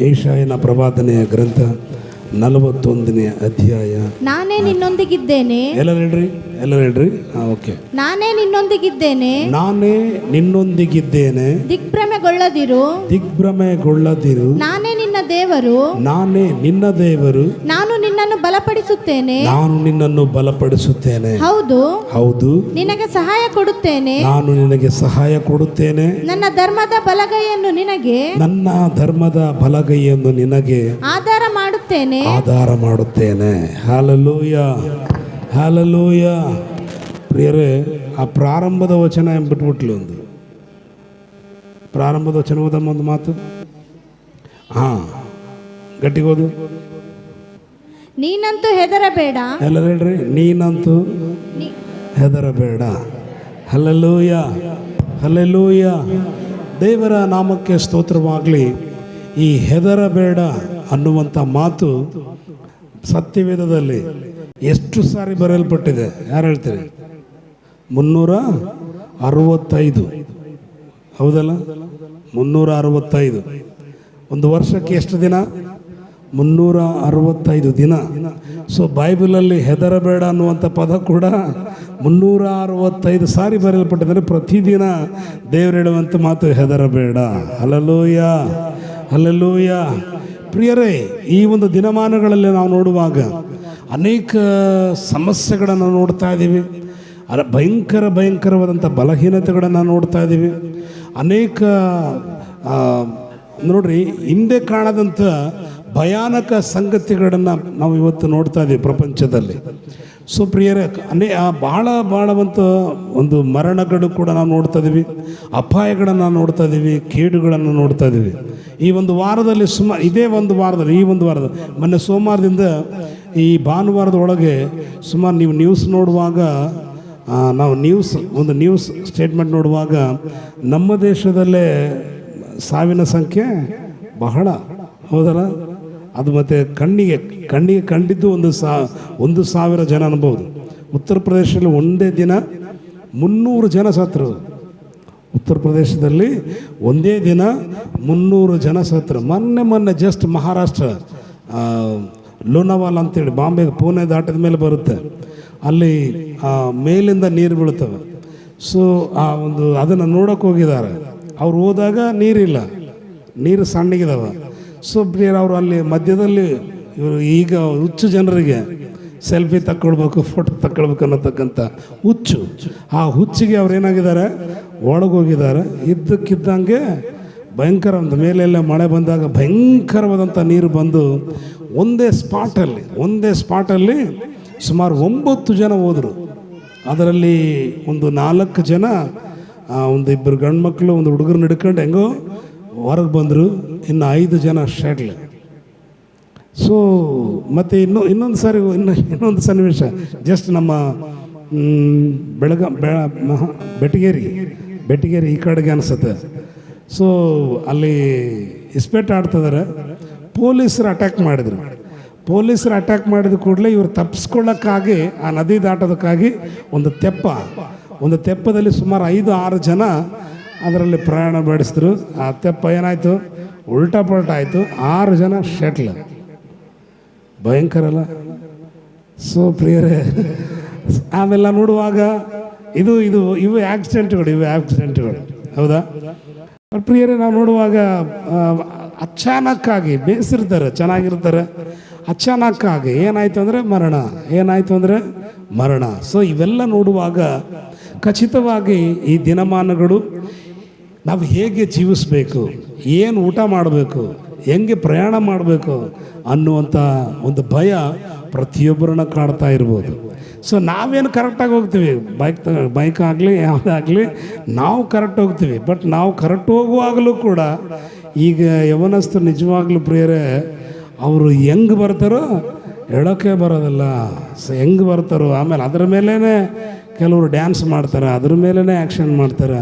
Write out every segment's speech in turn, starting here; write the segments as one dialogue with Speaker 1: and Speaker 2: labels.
Speaker 1: ಯೆಶಾಯನ ಪ್ರವಾದನೆಯ ಗ್ರಂಥ 41ನೇ ಅಧ್ಯಾಯ.
Speaker 2: ನಾನೇ ನಿನ್ನೊಂದಿಗಿದ್ದೇನೆ.
Speaker 1: ಎಲ್ಲರೂ ಹೇಳ್ರಿ. ಓಕೆ.
Speaker 2: ನಾನೇ ನಿನ್ನೊಂದಿಗಿದ್ದೇನೆ.
Speaker 1: ನಾನೇ ನಿನ್ನೊಂದಿಗಿದ್ದೇನೆ.
Speaker 2: ದಿಗ್ಭ್ರಮೆಗೊಳ್ಳದಿರು. ನಾನೇ ನಿನ್ನ ದೇವರು. ನಾನು ನಿನ್ನನ್ನು ಬಲಪಡಿಸುತ್ತೇನೆ. ಹೌದು. ನಿನಗೆ ಸಹಾಯ ಕೊಡುತ್ತೇನೆ.
Speaker 1: ನಾನು ನಿನಗೆ ಸಹಾಯ ಕೊಡುತ್ತೇನೆ.
Speaker 2: ನನ್ನ ಧರ್ಮದ ಬಲಗೈಯನ್ನು ನಿನಗೆ
Speaker 1: ಆಧಾರ ಮಾಡುತ್ತೇನೆ. ಹಲ್ಲೆಲೂಯಾ. ಪ್ರಿಯರೇ, ಆ ಪ್ರಾರಂಭದ ವಚನ ಬಿಟ್ಬಿಟ್ಲು. ಒಂದು ಪ್ರಾರಂಭದ ವಚನ ಓದಮ್ಮ, ಒಂದು ಮಾತು. ಗಟ್ಟಿಗೋದು.
Speaker 2: ನೀನಂತೂ ಹೆದರಬೇಡ.
Speaker 1: ಎಲ್ಲರೂ ಹೇಳ್ರಿ, ನೀನಂತೂ ಹೆದರಬೇಡ. ಹಲ್ಲೆಲೂಯಾ. ದೇವರ ನಾಮಕ್ಕೆ ಸ್ತೋತ್ರವಾಗಲಿ. ಈ ಹೆದರಬೇಡ ಅನ್ನುವಂಥ ಮಾತು ಸತ್ಯವೇದದಲ್ಲಿ ಎಷ್ಟು ಸಾರಿ ಬರೆಯಲ್ಪಟ್ಟಿದೆ? ಯಾರು ಹೇಳ್ತೀರಿ? 365. ಹೌದಲ್ಲ? 365. ಒಂದು ವರ್ಷಕ್ಕೆ ಎಷ್ಟು ದಿನ? 365 ದಿನ. ಸೊ ಬೈಬಲಲ್ಲಿ ಹೆದರಬೇಡ ಅನ್ನುವಂಥ ಪದ ಕೂಡ 365 ಸಾರಿ ಬರೆಯಲ್ಪಟ್ಟಿದೆ. ಅಂದರೆ ಪ್ರತಿದಿನ ದೇವರು ಹೇಳುವಂಥ ಮಾತು ಹೆದರಬೇಡ. ಹಲ್ಲೆಲೂಯಾ. ಪ್ರಿಯರೇ, ಈ ಒಂದು ದಿನಮಾನಗಳಲ್ಲಿ ನಾವು ನೋಡುವಾಗ ಅನೇಕ ಸಮಸ್ಯೆಗಳನ್ನು ನೋಡ್ತಾ ಇದ್ದೀವಿ. ಭಯಂಕರವಾದಂಥ ಬಲಹೀನತೆಗಳನ್ನು ನೋಡ್ತಾ ಇದ್ದೀವಿ. ಅನೇಕ ನೋಡ್ರಿ, ಹಿಂದೆ ಕಾಣದಂಥ ಭಯಾನಕ ಸಂಗತಿಗಳನ್ನು ನಾವು ಇವತ್ತು ನೋಡ್ತಾ ಇದ್ದೀವಿ ಪ್ರಪಂಚದಲ್ಲಿ. ಸೊ ಪ್ರಿಯರೇ, ಬಹಳವಂತ ಒಂದು ಮರಣಗಳು ಕೂಡ ನಾವು ನೋಡ್ತಾ ಇದ್ದೀವಿ. ಅಪಾಯಗಳನ್ನು ನೋಡ್ತಾ ಇದ್ದೀವಿ. ಕೇಡುಗಳನ್ನು ನೋಡ್ತಾ ಇದ್ದೀವಿ. ಈ ಒಂದು ವಾರದಲ್ಲಿ ಈ ಒಂದು ವಾರದಲ್ಲಿ ಮೊನ್ನೆ ಸೋಮವಾರದಿಂದ ಈ ಭಾನುವಾರದ ಒಳಗೆ ಸುಮಾರು ನೀವು ನ್ಯೂಸ್ ನೋಡುವಾಗ, ನಾವು ನ್ಯೂಸ್ ಸ್ಟೇಟ್ಮೆಂಟ್ ನೋಡುವಾಗ ನಮ್ಮ ದೇಶದಲ್ಲೇ ಸಾವಿನ ಸಂಖ್ಯೆ ಬಹಳ, ಹೌದಲ್ಲ? ಅದು ಮತ್ತು ಕಣ್ಣಿಗೆ ಕಂಡಿದ್ದು 1,000 ಜನ ಅನ್ಬೋದು. ಉತ್ತರ ಪ್ರದೇಶದಲ್ಲಿ ಒಂದೇ ದಿನ 300 ಜನ ಸತ್ರು. ಉತ್ತರ ಪ್ರದೇಶದಲ್ಲಿ ಒಂದೇ ದಿನ 300 ಜನ ಸತ್ರು. ಮೊನ್ನೆ ಜಸ್ಟ್ ಮಹಾರಾಷ್ಟ್ರ ಲೋನಾವಾಲ ಅಂತೇಳಿ, ಬಾಂಬೆ ಪುಣೆ ದಾಟಿದ ಮೇಲೆ ಬರುತ್ತೆ, ಅಲ್ಲಿ ಮೇಲಿಂದ ನೀರು ಬೀಳ್ತವೆ. ಸೊ ಅದನ್ನು ನೋಡೋಕೆ ಹೋಗಿದ್ದಾರೆ. ಅವ್ರು ಹೋದಾಗ ನೀರಿಲ್ಲ, ನೀರು ಸಣ್ಣಗಿದಾವೆ. ಸೊ ಪ್ರಿಯರ್, ಅವರು ಅಲ್ಲಿ ಮಧ್ಯದಲ್ಲಿ ಇವರು ಈಗ ಹುಚ್ಚು ಜನರಿಗೆ ಸೆಲ್ಫಿ ತಕ್ಕೊಳ್ಬೇಕು, ಫೋಟೋ ತಕ್ಕೊಳ್ಬೇಕು ಅನ್ನತಕ್ಕಂಥ ಹುಚ್ಚು. ಆ ಹುಚ್ಚಿಗೆ ಅವ್ರು ಏನಾಗಿದ್ದಾರೆ, ಒಳಗೋಗಿದ್ದಾರೆ. ಇದ್ದಕ್ಕಿದ್ದಂಗೆ ಭಯಂಕರ ಅಂತ ಮೇಲೆಲ್ಲ ಮಳೆ ಬಂದಾಗ ಭಯಂಕರವಾದಂಥ ನೀರು ಬಂದು ಒಂದೇ ಸ್ಪಾಟಲ್ಲಿ ಸುಮಾರು 9 ಜನ ಹೋದರು. ಅದರಲ್ಲಿ ಒಂದು 4 ಜನ, ಒಂದು 2 ಗಂಡು ಮಕ್ಕಳು, ಒಂದು ಹುಡುಗರನ್ನ ಹಿಡ್ಕೊಂಡು ಹೆಂಗೋ ಹೊರಗೆ ಬಂದರು. ಇನ್ನು 5 ಜನ ಶೆಟ್ಲ್. ಸೊ ಮತ್ತು ಇನ್ನೊಂದು ಸನ್ನಿವೇಶ ಜಸ್ಟ್ ನಮ್ಮ ಬೆಟಗೇರಿ ಈ ಕಡೆಗೆ ಅನಿಸುತ್ತೆ. ಸೊ ಅಲ್ಲಿ ಇಸ್ಪೇಟ್ ಆಡ್ತಿದ್ದಾರೆ. ಪೊಲೀಸರು ಅಟ್ಯಾಕ್ ಮಾಡಿದ ಕೂಡಲೇ ಇವರು ತಪ್ಪಿಸ್ಕೊಳ್ಳೋಕ್ಕಾಗಿ, ಆ ನದಿ ದಾಟೋದಕ್ಕಾಗಿ ಒಂದು ತೆಪ್ಪದಲ್ಲಿ ಸುಮಾರು 5-6 ಜನ ಅದರಲ್ಲಿ ಪ್ರಯಾಣ ಬೆಳೆಸಿದ್ರು. ಆ ತೆಪ್ಪ ಏನಾಯಿತು, ಉಲ್ಟಾ ಪಲ್ಟಾ ಆಯಿತು. 6 ಜನ ಶೆಟ್ಲ್. ಭಯಂಕರ ಅಲ್ಲ? ಸೊ ಪ್ರಿಯರೇ, ಆಮೇಲೆ ನೋಡುವಾಗ ಇವು ಆಕ್ಸಿಡೆಂಟ್ಗಳು, ಹೌದಾ ಪ್ರಿಯರೇ? ನಾವು ನೋಡುವಾಗ ಅಚಾನಕ್ಕಾಗಿ ಬೇಯಿಸಿರ್ತಾರೆ, ಚೆನ್ನಾಗಿರ್ತಾರೆ, ಅಚಾನಕ್ಕಾಗಿ ಏನಾಯಿತು ಅಂದರೆ ಮರಣ. ಸೊ ಇವೆಲ್ಲ ನೋಡುವಾಗ ಖಚಿತವಾಗಿ ಈ ದಿನಮಾನಗಳು ನಾವು ಹೇಗೆ ಜೀವಿಸಬೇಕು, ಏನು ಊಟ ಮಾಡಬೇಕು, ಹೆಂಗೆ ಪ್ರಯಾಣ ಮಾಡಬೇಕು ಅನ್ನುವಂಥ ಒಂದು ಭಯ ಪ್ರತಿಯೊಬ್ಬರನ್ನ ಕಾಡ್ತಾ ಇರ್ಬೋದು. ಸೊ ನಾವೇನು ಕರೆಕ್ಟಾಗಿ ಹೋಗ್ತೀವಿ, ಬೈಕ್ ಆಗಲಿ ಯಾವುದಾಗಲಿ ನಾವು ಕರೆಕ್ಟ್ ಹೋಗ್ತೀವಿ. ಬಟ್ ನಾವು ಕರೆಕ್ಟ್ ಹೋಗುವಾಗಲೂ ಕೂಡ ಈಗ ಯವನಸ್ಥರು ನಿಜವಾಗ್ಲೂ ಪ್ರಿಯರೇ, ಅವರು ಹೆಂಗೆ ಬರ್ತಾರೋ ಹೇಳೋಕ್ಕೆ ಬರೋದಿಲ್ಲ. ಸೊ ಹೆಂಗೆ ಬರ್ತಾರೋ, ಆಮೇಲೆ ಅದರ ಮೇಲೇ ಕೆಲವರು ಡ್ಯಾನ್ಸ್ ಮಾಡ್ತಾರೆ, ಅದ್ರ ಮೇಲೇ ಆ್ಯಕ್ಷನ್ ಮಾಡ್ತಾರೆ.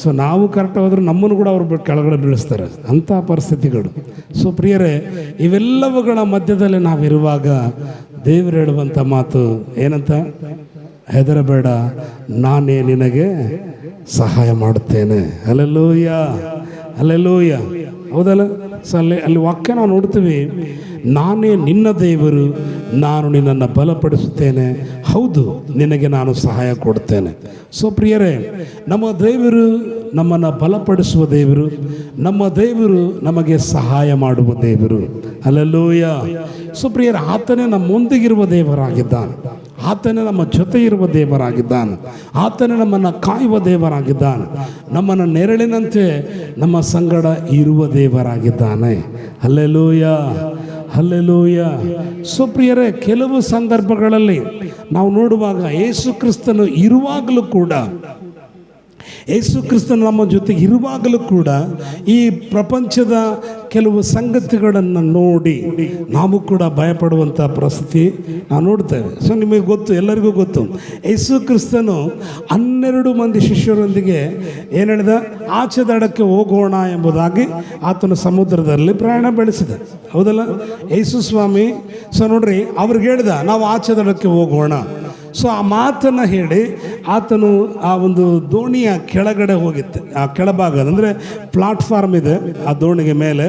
Speaker 1: ಸೊ ನಾವು ಕರೆಕ್ಟ್ ಹೋದ್ರೆ ನಮ್ಮನ್ನು ಕೂಡ ಅವರು ಕೆಳಗಡೆ ಬೀಳಿಸ್ತಾರೆ, ಅಂಥ ಪರಿಸ್ಥಿತಿಗಳು. ಸೊ ಪ್ರಿಯರೇ, ಇವೆಲ್ಲವುಗಳ ಮಧ್ಯದಲ್ಲಿ ನಾವಿರುವಾಗ ದೇವರು ಹೇಳುವಂಥ ಮಾತು ಏನಂತ? ಹೆದರಬೇಡ, ನಾನೇ ನಿನಗೆ ಸಹಾಯ ಮಾಡುತ್ತೇನೆ. ಹಲ್ಲೆಲೂಯಾ. ಹೌದಲ್ಲ? ಸೊ ಅಲ್ಲಿ ವಾಕ್ಯ ನಾವು ನೋಡ್ತೀವಿ, ನಾನೇ ನಿನ್ನ ದೇವರು, ನಾನು ನಿನ್ನನ್ನು ಬಲಪಡಿಸುತ್ತೇನೆ, ಹೌದು ನಿನಗೆ ನಾನು ಸಹಾಯ ಕೊಡ್ತೇನೆ. ಸೊ ಪ್ರಿಯರೇ, ನಮ್ಮ ದೇವರು ನಮ್ಮನ್ನು ಬಲಪಡಿಸುವ ದೇವರು, ನಮ್ಮ ದೇವರು ನಮಗೆ ಸಹಾಯ ಮಾಡುವ ದೇವರು. ಹಲ್ಲೆಲೂಯಾ. ಸೊ ಪ್ರಿಯರೇ, ಆತನೇ ನಮ್ಮೊಂದಿಗಿರುವ ದೇವರಾಗಿದ್ದಾನೆ, ಆತನೇ ನಮ್ಮ ಜೊತೆ ಇರುವ ದೇವರಾಗಿದ್ದಾನೆ, ಆತನೇ ನಮ್ಮನ್ನು ಕಾಯುವ ದೇವರಾಗಿದ್ದಾನೆ, ನಮ್ಮನ್ನು ನೆರಳಿನಂತೆ ನಮ್ಮ ಸಂಗಡ ಇರುವ ದೇವರಾಗಿದ್ದಾನೆ. Hallelujah, hallelujah. ಸೊ ಪ್ರಿಯರೇ, ಕೆಲವು ಸಂದರ್ಭಗಳಲ್ಲಿ ನಾವು ನೋಡುವಾಗ ಯೇಸು ಕ್ರಿಸ್ತನು ಇರುವಾಗಲೂ ಕೂಡ, ಯೇಸು ಕ್ರಿಸ್ತನು ನಮ್ಮ ಜೊತೆಗೆ ಇರುವಾಗಲೂ ಕೂಡ ಈ ಪ್ರಪಂಚದ ಕೆಲವು ಸಂಗತಿಗಳನ್ನು ನೋಡಿ ನಾವು ಕೂಡ ಭಯಪಡುವಂಥ ಪರಿಸ್ಥಿತಿ ನಾವು ನೋಡ್ತೇವೆ. ಸೊ ನಿಮಗೆ ಗೊತ್ತು, ಎಲ್ಲರಿಗೂ ಗೊತ್ತು, ಯೇಸು ಕ್ರಿಸ್ತನು 12 ಮಂದಿ ಶಿಷ್ಯರೊಂದಿಗೆ ಏನು ಹೇಳಿದ, ಆಚೆ ದಡಕ್ಕೆ ಹೋಗೋಣ ಎಂಬುದಾಗಿ ಆತನು ಸಮುದ್ರದಲ್ಲಿ ಪ್ರಯಾಣ ಬೆಳೆಸಿದ. ಹೌದಲ್ಲ? ಯೇಸು ಸ್ವಾಮಿ ಸೊ ನೋಡ್ರಿ, ಅವ್ರಿಗೆ ಹೇಳ್ದ ನಾವು ಆಚೆ ದಡಕ್ಕೆ ಹೋಗೋಣ. ಸೊ ಆ ಮಾತನ್ನು ಹೇಳಿ ಆತನು ಆ ಒಂದು ದೋಣಿಯ ಕೆಳಗಡೆ ಹೋಗಿತ್ತು. ಆ ಕೆಳಭಾಗ ಅಂದರೆ ಪ್ಲಾಟ್ಫಾರ್ಮ್ ಇದೆ, ಆ ದೋಣಿಗೆ ಮೇಲೆ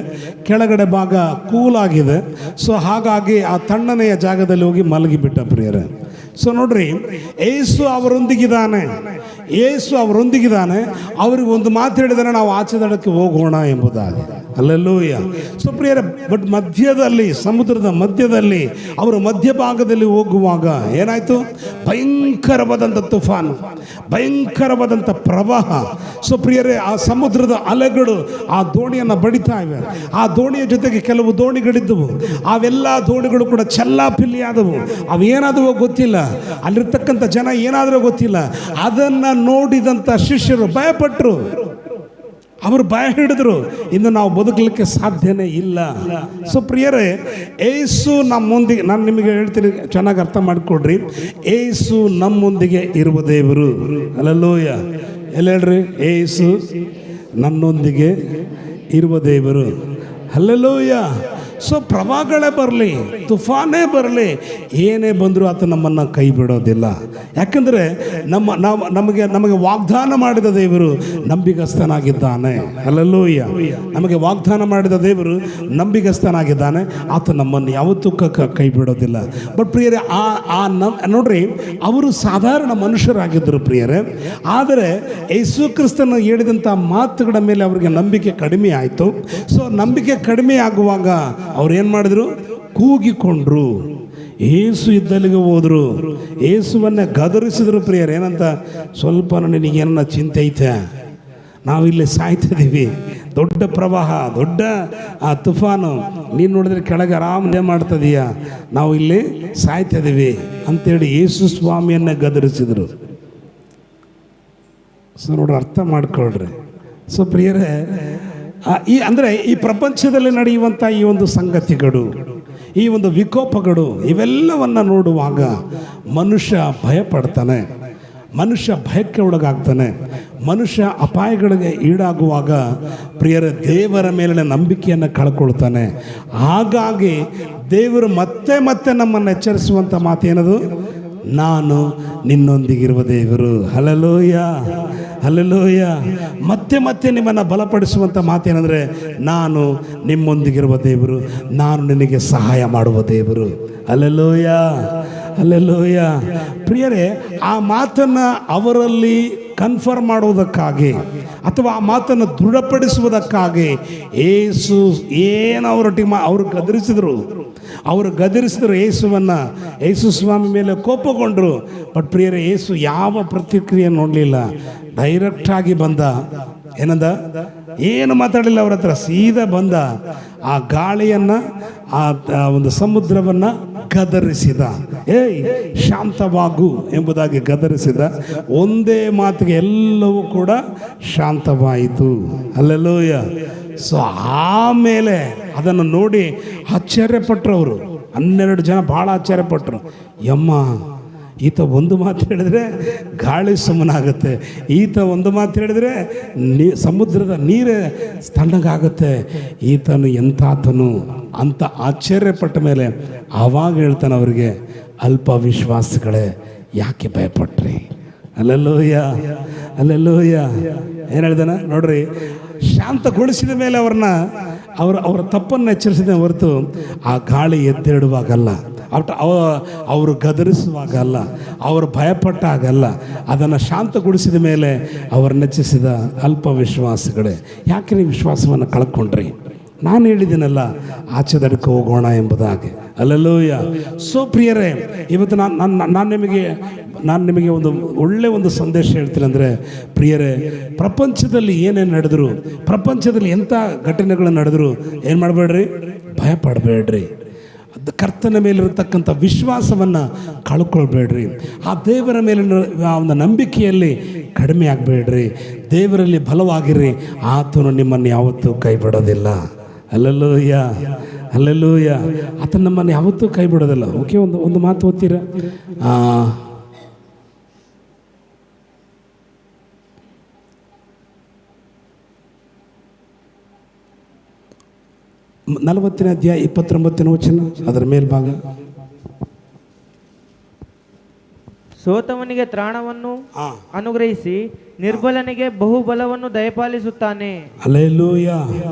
Speaker 1: ಕೆಳಗಡೆ ಭಾಗ ಕೂಲಾಗಿದೆ. ಸೊ ಹಾಗಾಗಿ ಆ ತಣ್ಣನೆಯ ಜಾಗದಲ್ಲಿ ಹೋಗಿ ಮಲಗಿಬಿಟ್ಟ ಪ್ರಿಯರೇ. ಸೊ ನೋಡ್ರಿ, ಏಸು ಅವರೊಂದಿಗಿದ್ದಾನೆ, ಏಸು ಅವರೊಂದಿಗಿದ್ದಾನೆ. ಅವ್ರಿಗೆ ಒಂದು ಮಾತು ಹೇಳಿದರೆ ನಾವು ಆಚೆ ದಡಕ್ಕೆ ಹೋಗೋಣ ಎಂಬುದಾಗಿ. ಹಲ್ಲೆಲೂಯ. ಸೊ ಪ್ರಿಯರೇ, ಬಟ್ ಮಧ್ಯದಲ್ಲಿ, ಸಮುದ್ರದ ಮಧ್ಯದಲ್ಲಿ, ಅವರು ಮಧ್ಯಭಾಗದಲ್ಲಿ ಹೋಗುವಾಗ ಏನಾಯಿತು? ಭಯಂಕರವಾದಂಥ ತುಫಾನು, ಭಯಂಕರವಾದಂಥ ಪ್ರವಾಹ. ಸೊ ಪ್ರಿಯರೇ, ಆ ಸಮುದ್ರದ ಅಲೆಗಳು ಆ ದೋಣಿಯನ್ನು ಬಡಿತಾ ಇವೆ. ಆ ದೋಣಿಯ ಜೊತೆಗೆ ಕೆಲವು ದೋಣಿಗಳಿದ್ದವು. ಅವೆಲ್ಲ ದೋಣಿಗಳು ಕೂಡ ಚೆಲ್ಲಾಪಿಲ್ಲಿ ಆದವು. ಅವೇನಾದವೋ ಗೊತ್ತಿಲ್ಲ, ಅಲ್ಲಿರ್ತಕ್ಕಂಥ ಜನ ಏನಾದರೂ ಗೊತ್ತಿಲ್ಲ. ಅದನ್ನು ನೋಡಿದಂಥ ಶಿಷ್ಯರು ಭಯಪಟ್ಟರು, ಅವರು ಭಯ ಹಿಡಿದ್ರು, ಇನ್ನು ನಾವು ಬದುಕಲಿಕ್ಕೆ ಸಾಧ್ಯನೇ ಇಲ್ಲ. ಸೊ ಪ್ರಿಯರೇ, ಏಸು ನಮ್ಮೊಂದಿಗೆ, ನಾನು ನಿಮಗೆ ಹೇಳ್ತೀನಿ, ಚೆನ್ನಾಗಿ ಅರ್ಥ ಮಾಡಿಕೊಡ್ರಿ, ಏಸು ನಮ್ಮೊಂದಿಗೆ ಇರುವ ದೇವರು. ಹಲ್ಲೆಲೂಯ. ಎಲ್ಲ ಹೇಳ್ರಿ, ಏಸು ನನ್ನೊಂದಿಗೆ ಇರುವ ದೇವರು. ಹಲ್ಲೆಲೂಯ. ಸೊ ಪ್ರವಾಹಗಳೇ ಬರಲಿ, ತುಫಾನೇ ಬರಲಿ, ಏನೇ ಬಂದರೂ ಆತ ನಮ್ಮನ್ನು ಕೈ ಬಿಡೋದಿಲ್ಲ. ಯಾಕಂದರೆ ನಮಗೆ ವಾಗ್ದಾನ ಮಾಡಿದ ದೇವರು ನಂಬಿಗಸ್ತನಾಗಿದ್ದಾನೆ. ಹಲ್ಲೆಲೂಯ. ನಮಗೆ ವಾಗ್ದಾನ ಮಾಡಿದ ದೇವರು ನಂಬಿಗಸ್ತನಾಗಿದ್ದಾನೆ. ಆತ ನಮ್ಮನ್ನು ಯಾವತ್ತೂ ಕೈ ಬಿಡೋದಿಲ್ಲ. ಬಟ್ ಪ್ರಿಯರೇ, ನೋಡ್ರಿ, ಅವರು ಸಾಧಾರಣ ಮನುಷ್ಯರಾಗಿದ್ದರು ಪ್ರಿಯರೇ. ಆದರೆ ಯೇಸು ಕ್ರಿಸ್ತನ ಹೇಳಿದಂಥ ಮಾತುಗಳ ಮೇಲೆ ಅವರಿಗೆ ನಂಬಿಕೆ ಕಡಿಮೆ ಆಯಿತು. ಸೊ ನಂಬಿಕೆ ಕಡಿಮೆ ಆಗುವಾಗ ಅವ್ರು ಏನು ಮಾಡಿದ್ರು? ಕೂಗಿಕೊಂಡ್ರು, ಏಸು ಇದ್ದಲ್ಲಿಗೆ ಹೋದರು, ಏಸುವನ್ನೇ ಗದರಿಸಿದ್ರು. ಪ್ರಿಯರ್, ಏನಂತ? ಸ್ವಲ್ಪ ನಿನಗೇನ ಚಿಂತೆ ಐತೆ, ನಾವಿಲ್ಲಿ ಸಾಯ್ತಿದ್ದೀವಿ, ದೊಡ್ಡ ಪ್ರವಾಹ, ದೊಡ್ಡ ಆ ತುಫಾನು, ನೀನು ನೋಡಿದ್ರೆ ಕೆಳಗೆ ಆರಾಮದೇ ಮಾಡ್ತದೀಯ, ನಾವು ಇಲ್ಲಿ ಸಾಯ್ತಿದ್ದೀವಿ ಅಂತೇಳಿ ಯೇಸು ಸ್ವಾಮಿಯನ್ನೇ ಗದರಿಸಿದರು. ಸೊ ನೋಡ್ರಿ, ಅರ್ಥ ಮಾಡ್ಕೊಳ್ರಿ. ಸೊ ಪ್ರಿಯರೇ, ಈ ಪ್ರಪಂಚದಲ್ಲಿ ನಡೆಯುವಂಥ ಈ ಒಂದು ಸಂಗತಿಗಳು, ಈ ಒಂದು ವಿಕೋಪಗಳು, ಇವೆಲ್ಲವನ್ನು ನೋಡುವಾಗ ಮನುಷ್ಯ ಭಯಪಡ್ತಾನೆ, ಮನುಷ್ಯ ಭಯಕ್ಕೆ ಒಳಗಾಗ್ತಾನೆ, ಮನುಷ್ಯ ಅಪಾಯಗಳಿಗೆ ಈಡಾಗುವಾಗ ಪ್ರಿಯರೇ ದೇವರ ಮೇಲಿನ ನಂಬಿಕೆಯನ್ನು ಕಳ್ಕೊಳ್ತಾನೆ. ಹಾಗಾಗಿ ದೇವರು ಮತ್ತೆ ಮತ್ತೆ ನಮ್ಮನ್ನು ಎಚ್ಚರಿಸುವಂಥ ಮಾತೇನದು? ನಾನು ನಿನ್ನೊಂದಿಗಿರುವ ದೇವರು. Hallelujah, hallelujah. ಮತ್ತೆ ಮತ್ತೆ ನಿಮ್ಮನ್ನು ಬಲಪಡಿಸುವಂಥ ಮಾತೇನೆಂದರೆ, ನಾನು ನಿಮ್ಮೊಂದಿಗಿರುವ ದೇವರು, ನಾನು ನಿನಗೆ ಸಹಾಯ ಮಾಡುವ ದೇವರು. Hallelujah, hallelujah. ಪ್ರಿಯರೇ, ಆ ಮಾತನ್ನು ಅವರಲ್ಲಿ ಕನ್ಫರ್ಮ್ ಮಾಡುವುದಕ್ಕಾಗಿ ಅಥವಾ ಆ ಮಾತನ್ನು ದೃಢಪಡಿಸುವುದಕ್ಕಾಗಿ ಏಸು ಏನು ಅವರು ಗದರಿಸಿದರು ಯೇಸುವನ್ನು. ಯೇಸು ಸ್ವಾಮಿ ಮೇಲೆ ಕೋಪಗೊಂಡರು. ಬಟ್ ಪ್ರಿಯರೇ, ಯೇಸು ಯಾವ ಪ್ರತಿಕ್ರಿಯೆ ನೋಡಲಿಲ್ಲ, ಡೈರೆಕ್ಟಾಗಿ ಬಂದ. ಏನಂದ? ಏನು ಮಾತಾಡಲಿಲ್ಲ ಅವ್ರ ಹತ್ರ, ಸೀದಾ ಬಂದ. ಆ ಗಾಳಿಯನ್ನು, ಆ ಒಂದು ಸಮುದ್ರವನ್ನು ಗದರಿಸಿದ. ಏಯ್ ಶಾಂತವಾಗು ಎಂಬುದಾಗಿ ಗದರಿಸಿದ. ಒಂದೇ ಮಾತಿಗೆ ಎಲ್ಲವೂ ಕೂಡ ಶಾಂತವಾಯಿತು. ಹಲ್ಲೆಲೂಯ. ಸೊ ಆಮೇಲೆ ಅದನ್ನು ನೋಡಿ ಆಶ್ಚರ್ಯಪಟ್ಟರು ಅವರು. 12 ಜನ ಭಾಳ ಆಶ್ಚರ್ಯಪಟ್ಟರು. ಯಮ್ಮ, ಈತ ಒಂದು ಮಾತು ಹೇಳಿದರೆ ಗಾಳಿ ಸುಮ್ಮನಾಗುತ್ತೆ, ಈತ ಒಂದು ಮಾತು ಹೇಳಿದರೆ ಸಮುದ್ರದ ನೀರೇ ತಣ್ಣಗಾಗುತ್ತೆ, ಈತನು ಎಂತಾತನು ಅಂತ ಆಶ್ಚರ್ಯಪಟ್ಟ ಮೇಲೆ ಆವಾಗ ಹೇಳ್ತಾನೆ ಅವರಿಗೆ, ಅಲ್ಪ ವಿಶ್ವಾಸಗಳೇ ಯಾಕೆ ಭಯಪಟ್ರಿ? Alleluia, alleluia. ಏನು ಹೇಳ್ದಾನೆ ನೋಡ್ರಿ, ಶಾಂತಗೊಳಿಸಿದ ಮೇಲೆ ಅವರ ತಪ್ಪನ್ನು ಎಚ್ಚರಿಸಿದ ಹೊರತು ಆ ಗಾಳಿ ಎದ್ದೇಳುವಾಗಲ್ಲ, ಅವರು ಗದರಿಸುವಾಗಲ್ಲ, ಅವರು ಭಯಪಟ್ಟಾಗಲ್ಲ, ಅದನ್ನು ಶಾಂತಗೊಳಿಸಿದ ಮೇಲೆ ಅವರನ್ನೆಚ್ಚಿಸಿದ ಅಲ್ಪ ವಿಶ್ವಾಸಗಳೇ, ಯಾಕೆ ನೀವು ವಿಶ್ವಾಸವನ್ನು ಕಳ್ಕೊಂಡ್ರಿ? ನಾನು ಹೇಳಿದ್ದೀನಲ್ಲ, ಆಚೆ ದಡಕ್ಕೆ ಹೋಗೋಣ ಎಂಬುದಾಗಿ. ಅಲ್ಲೆಲ್ಲೂಯ್ಯ. ಸೋ ಪ್ರಿಯರೇ, ಇವತ್ತು ನಾನು ನಿಮಗೆ ಒಂದು ಸಂದೇಶ ಹೇಳ್ತೀನಿ. ಅಂದರೆ ಪ್ರಿಯರೇ, ಪ್ರಪಂಚದಲ್ಲಿ ಏನೇನು ನಡೆದ್ರು, ಪ್ರಪಂಚದಲ್ಲಿ ಎಂಥ ಘಟನೆಗಳು ನಡೆದ್ರು ಏನು ಮಾಡಬೇಡ್ರಿ, ಭಯಪಡಬೇಡ್ರಿ. ಕರ್ತನ ಮೇಲಿರತಕ್ಕಂಥ ವಿಶ್ವಾಸವನ್ನು ಕಳ್ಕೊಳ್ಬೇಡ್ರಿ. ಆ ದೇವರ ಮೇಲಿನ ಆ ಒಂದು ನಂಬಿಕೆಯಲ್ಲಿ ಕಡಿಮೆ ಆಗಬೇಡ್ರಿ. ದೇವರಲ್ಲಿ ಬಲವಾಗಿರ್ರಿ. ಆತನು ನಿಮ್ಮನ್ನು ಯಾವತ್ತೂ ಕೈ ಬಿಡೋದಿಲ್ಲ. Alleluia, alleluia. ಆತನು ನಮ್ಮನ್ನು ಯಾವತ್ತೂ ಕೈ ಬಿಡೋದಿಲ್ಲ. ಓಕೆ, ಒಂದು ಮಾತು ಓದ್ತೀರಾ? 40ನೇ ಅಧ್ಯಾಯ 29ನೇ ವಚನ, ಅದರ ಮೇಲ್ಭಾಗ.
Speaker 3: ಸೋತವನಿಗೆ ತ್ರಾಣವನ್ನು ಅನುಗ್ರಹಿಸಿ ನಿರ್ಬಲನಿಗೆ ಬಹುಬಲವನ್ನು ದಯಪಾಲಿಸುತ್ತಾನೆ.
Speaker 1: ಹಲ್ಲೆಲೂಯಾ.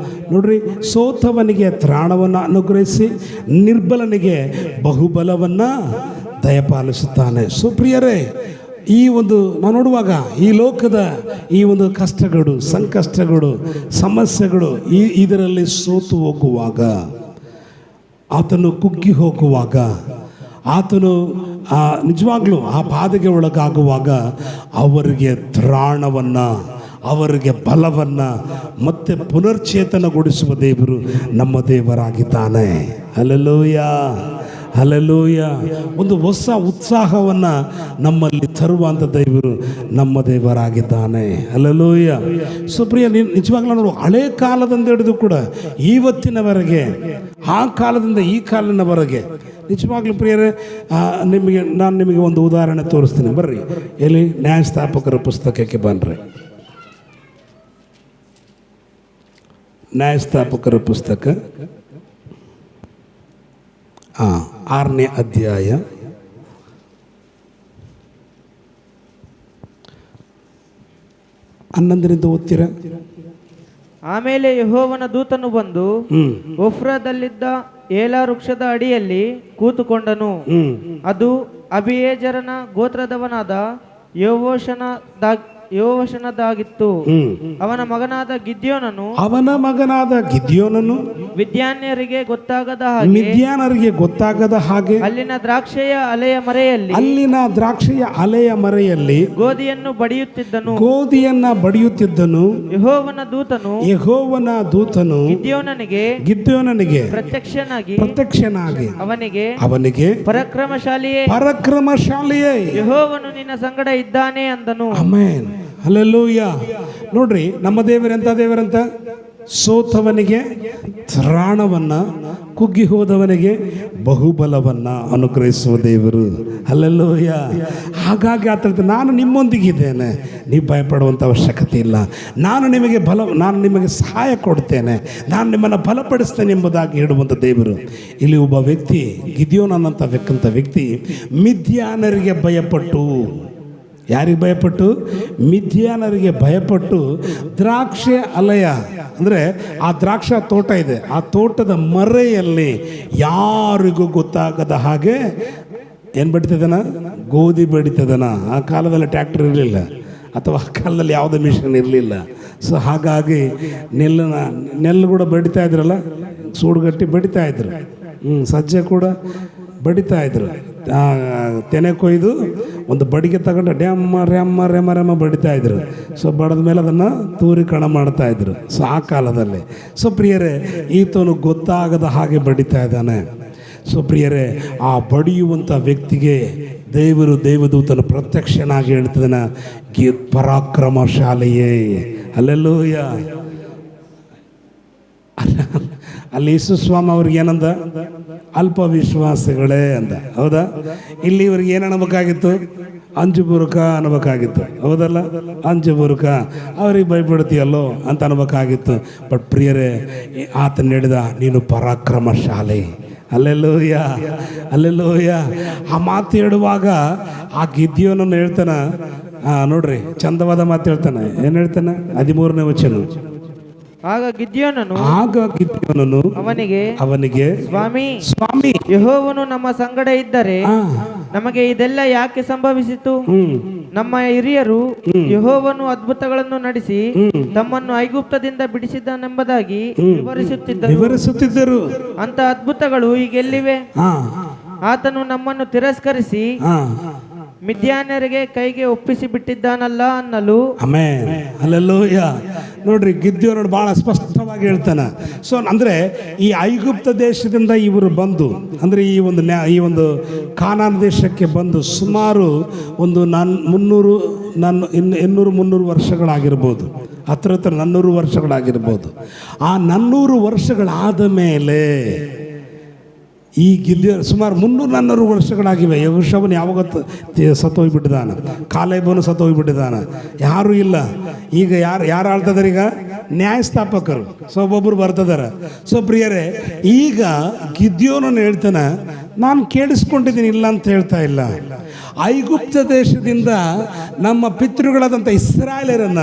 Speaker 1: ನೋಡ್ರಿ, ಸೋತವನಿಗೆ ತ್ರಾಣವನ್ನು ಅನುಗ್ರಹಿಸಿ ನಿರ್ಬಲನಿಗೆ ಬಹುಬಲವನ್ನು ದಯಪಾಲಿಸುತ್ತಾನೆ. ಸುಪ್ರಿಯರೇ, ಈ ಒಂದು ನಾವು ನೋಡುವಾಗ ಈ ಲೋಕದ ಈ ಒಂದು ಕಷ್ಟಗಳು, ಸಂಕಷ್ಟಗಳು, ಸಮಸ್ಯೆಗಳು ಇದರಲ್ಲಿ ಸೋತು ಹೋಗುವಾಗ, ಆತನು ಕುಗ್ಗಿ ಹೋಗುವಾಗ, ಆತನು ನಿಜವಾಗ್ಲೂ ಆ ಬಾಧೆಗೆ ಒಳಗಾಗುವಾಗ ಅವರಿಗೆ ತ್ರಾಣವನ್ನು, ಅವರಿಗೆ ಬಲವನ್ನು ಮತ್ತೆ ಪುನರ್ಚೇತನಗೊಳಿಸುವ ದೇವರು ನಮ್ಮ ದೇವರಾಗಿದ್ದಾನೆ. Hallelujah, hallelujah. ಒಂದು ಹೊಸ ಉತ್ಸಾಹವನ್ನು ನಮ್ಮಲ್ಲಿ ತರುವಂಥ ದೇವರು ನಮ್ಮ ದೇವರಾಗಿದ್ದಾನೆ. ಹಲ್ಲೆಲೂಯಾ. ಸುಪ್ರಿಯ, ನಿಜವಾಗ್ಲೂ ನಾವು ಹಳೆ ಕಾಲದಿಂದ ಹಿಡಿದು ಕೂಡ ಇವತ್ತಿನವರೆಗೆ, ಆ ಕಾಲದಿಂದ ಈ ಕಾಲಿನವರೆಗೆ ನಿಜವಾಗ್ಲೂ ಪ್ರಿಯರೇ, ನಾನು ನಿಮಗೆ ಒಂದು ಉದಾಹರಣೆ ತೋರಿಸ್ತೀನಿ. ಬರ್ರಿ, ಎಲ್ಲಿ ನ್ಯಾಯಸ್ಥಾಪಕರ ಪುಸ್ತಕಕ್ಕೆ ಬನ್ರಿ. ನ್ಯಾಯಸ್ಥಾಪಕರ ಪುಸ್ತಕ 6ನೇ ಅಧ್ಯಾಯ 11ರಿಂದ ಓದ್ತೀರಾ?
Speaker 3: ಆಮೇಲೆ ಯೆಹೋವನ ದೂತನು ಬಂದು ಒಫ್ರದಲ್ಲಿದ್ದ ಏಲಾ ವೃಕ್ಷದ ಅಡಿಯಲ್ಲಿ ಕೂತುಕೊಂಡನು. ಅದು ಅಬಿಯೇಜರನ ಗೋತ್ರದವನಾದ ಯೋವಾಷನದಾಗಿತ್ತು. ಅವನ ಮಗನಾದ ಗಿದ್ಯೋನನು ಮಿದ್ಯಾನ್ಯರಿಗೆ ಗೊತ್ತಾಗದ ಹಾಗೆ ಅಲ್ಲಿನ ದ್ರಾಕ್ಷೆಯ ಅಲೆಯ ಮರೆಯಲ್ಲಿ ಗೋಧಿಯನ್ನು ಬಡಿಯುತ್ತಿದ್ದನು. ಯೆಹೋವನ ದೂತನು ಗಿದ್ಯೋನನಿಗೆ ಪ್ರತ್ಯಕ್ಷನಾಗಿ ಅವನಿಗೆ ಪರಾಕ್ರಮಶಾಲಿಯೇ ಯೆಹೋವನು ನಿನ್ನ ಸಂಗಡ ಇದ್ದಾನೆ ಅಂದನು.
Speaker 1: ಆಮೆನ್. ಹಲ್ಲೆಲೂಯಾ. ನೋಡ್ರಿ, ನಮ್ಮ ದೇವರೆಂತ ದೇವರಂತ? ಸೋತವನಿಗೆ ತ್ರಾಣವನ್ನು, ಕುಗ್ಗಿ ಹೋದವನಿಗೆ ಬಹುಬಲವನ್ನು ಅನುಗ್ರಹಿಸುವ ದೇವರು. ಹಲ್ಲೆಲೂಯಾ. ಹಾಗಾಗಿ ಆತ ನಾನು ನಿಮ್ಮೊಂದಿಗಿದ್ದೇನೆ, ನೀವು ಭಯಪಡುವಂಥ ಅವಶ್ಯಕತೆ ಇಲ್ಲ, ನಾನು ನಿಮಗೆ ಸಹಾಯ ಕೊಡ್ತೇನೆ, ನಾನು ನಿಮ್ಮನ್ನು ಬಲಪಡಿಸ್ತೇನೆ ಎಂಬುದಾಗಿ ಹೇಳುವಂಥ ದೇವರು. ಇಲ್ಲಿ ಒಬ್ಬ ವ್ಯಕ್ತಿ, ಗಿದ್ಯೋನನ್ನಂಥ ವ್ಯಕ್ತಿ ಮಿದ್ಯಾನರಿಗೆ ಭಯಪಟ್ಟು, ಯಾರಿಗೆ ಭಯಪಟ್ಟು? ಮಿದ್ಯಾನರಿಗೆ ಭಯಪಟ್ಟು ದ್ರಾಕ್ಷೆ ಅಲೆಯ, ಅಂದರೆ ಆ ದ್ರಾಕ್ಷ ತೋಟ ಇದೆ, ಆ ತೋಟದ ಮರೆಯಲ್ಲಿ ಯಾರಿಗೂ ಗೊತ್ತಾಗದ ಹಾಗೆ ಏನು ಬಡಿತದನ? ಗೋಧಿ ಬಡಿತದನ. ಆ ಕಾಲದಲ್ಲಿ ಟ್ರ್ಯಾಕ್ಟರ್ ಇರಲಿಲ್ಲ, ಅಥವಾ ಆ ಕಾಲದಲ್ಲಿ ಯಾವುದೇ ಮಿಷನ್ ಇರಲಿಲ್ಲ. ಸೊ ಹಾಗಾಗಿ ನೆಲ್ಲು ಕೂಡ ಬಡಿತಾ ಇದ್ರಲ್ಲ, ಸೂಡುಗಟ್ಟಿ ಬಡಿತಾ ಇದ್ರು. ಸಜ್ಜೆ ಕೂಡ ಬಡಿತಾ ಇದ್ರು. ತೆನೆ ಕೊಯ್ದು ಒಂದು ಬಡಿಗೆ ತಗೊಂಡು ರೆಮ್ಮ ಬಡಿತಾ ಇದ್ರು. ಸೊ ಬಡದ ಮೇಲೆ ಅದನ್ನು ತೂರಿ ಕಣ ಮಾಡ್ತಾ ಇದ್ರು. ಸೊ ಆ ಕಾಲದಲ್ಲಿ. ಸೊ ಪ್ರಿಯರೇ, ಈತನು ಗೊತ್ತಾಗದ ಹಾಗೆ ಬಡಿತಾ ಇದ್ದಾನೆ. ಸೊ ಪ್ರಿಯರೇ, ಆ ಬಡಿಯುವಂಥ ವ್ಯಕ್ತಿಗೆ ದೇವದೂತನು ಪ್ರತ್ಯಕ್ಷನಾಗಿ ಹೇಳ್ತಿದ್ದಾನೆ, ಪರಾಕ್ರಮಶಾಲಿಯೇ. ಅಲ್ಲೆಲ್ಲೂಯ್ಯ. ಅಲ್ಲಿ ಯೇಸು ಸ್ವಾಮಿ ಅವ್ರಿಗೆ ಏನಂದ? ಅಲ್ಪ ವಿಶ್ವಾಸಗಳೇ ಅಂದ. ಹೌದಾ? ಇಲ್ಲಿ ಇವ್ರಿಗೆ ಏನು ಅನ್ನಬೇಕಾಗಿತ್ತು? ಅಂಜು ಬುರುಕ ಅನ್ನಬೇಕಾಗಿತ್ತು. ಹೌದಲ್ಲ? ಅಂಜು ಬುರುಕ, ಅವ್ರಿಗೆ ಭಯಪಡ್ತೀಯಲ್ಲೋ ಅಂತ ಅನ್ನಬೇಕಾಗಿತ್ತು. ಬಟ್ ಪ್ರಿಯರೇ, ಆತನ ಹೇಳಿದ, ನೀನು ಪರಾಕ್ರಮಶಾಲಿ. Alleluia, alleluia. ಆ ಮಾತು ಹೇಳುವಾಗ ಆ ಗಿದ್ಯೋನನ್ನು ಹೇಳ್ತಾನೆ. ನೋಡ್ರಿ, ಚಂದವಾದ ಮಾತು ಹೇಳ್ತಾನೆ. ಏನು ಹೇಳ್ತಾನೆ? 13ನೇ ವಚನ.
Speaker 3: ಆಗ ಗಿದ್ಯೋನನು
Speaker 1: ಅವನಿಗೆ
Speaker 3: ಸ್ವಾಮಿ, ಯೆಹೋವನು ನಮ್ಮ ಸಂಗಡ ಇದ್ದರೆ ನಮಗೆ ಇದೆಲ್ಲ ಯಾಕೆ ಸಂಭವಿಸಿತು? ನಮ್ಮ ಹಿರಿಯರು ಯೆಹೋವನು ಅದ್ಭುತಗಳನ್ನು ನಡೆಸಿ ತಮ್ಮನ್ನು ಐಗುಪ್ತದಿಂದ ಬಿಡಿಸಿದನೆಂಬುದಾಗಿ ವಿವರಿಸುತ್ತಿದ್ದರು. ಅಂತ ಅದ್ಭುತಗಳು ಈಗೆಲ್ಲಿವೆ? ಆತನು ನಮ್ಮನ್ನು ತಿರಸ್ಕರಿಸಿ ಮಿದ್ಯಾನ್ಯರಿಗೆ ಕೈಗೆ ಒಪ್ಪಿಸಿ ಬಿಟ್ಟಿದ್ದಾನಲ್ಲ ಅನ್ನಲು.
Speaker 1: Amen, hallelujah. ನೋಡ್ರಿ, ಗಿದ್ಯೋನು ಬಹಳ ಸ್ಪಷ್ಟವಾಗಿ ಹೇಳ್ತಾನೆ. ಸೊ ಅಂದ್ರೆ ಈ ಐಗುಪ್ತ ದೇಶದಿಂದ ಇವರು ಬಂದು, ಅಂದ್ರೆ ಈ ಒಂದು ಕಾನಾನ್ ದೇಶಕ್ಕೆ ಬಂದು ಸುಮಾರು ಒಂದು 200-300 ವರ್ಷಗಳಾಗಿರ್ಬೋದು, ಹತ್ರ 400 ವರ್ಷಗಳಾಗಿರ್ಬೋದು. ಆ 400 ವರ್ಷಗಳಾದ ಮೇಲೆ ಈ ಗಿದ್ಯೋನು ಸುಮಾರು 300-400 ವರ್ಷಗಳಾಗಿವೆ. ಯೆಹೋಶುವನು ಯಾವಾಗ ಸತ್ತೋಗ್ಬಿಟ್ಟಿದ್ದಾನೆ, ಕಾಲೇಬನು ಸತ್ತೋಗ್ಬಿಟ್ಟಿದ್ದಾನೆ, ಯಾರೂ ಇಲ್ಲ. ಈಗ ಯಾರು ಆಳ್ತಿದ್ದಾರೆ? ಈಗ ನ್ಯಾಯಸ್ಥಾಪಕರು. ಸೊ ಒಬ್ಬೊಬ್ಬರು ಬರ್ತಿದ್ದಾರೆ. ಸೊ ಪ್ರಿಯರೇ, ಈಗ ಗಿದ್ಯೋನನ್ನು ಹೇಳ್ತಾನೆ, ನಾನು ಕೇಳಿಸ್ಕೊಂಡಿದ್ದೀನಿ, ಇಲ್ಲ ಅಂತ ಹೇಳ್ತಾ ಇಲ್ಲ. ಐಗುಪ್ತ ದೇಶದಿಂದ ನಮ್ಮ ಪಿತೃಗಳಾದಂಥ ಇಸ್ರಾಯೇಲರನ್ನ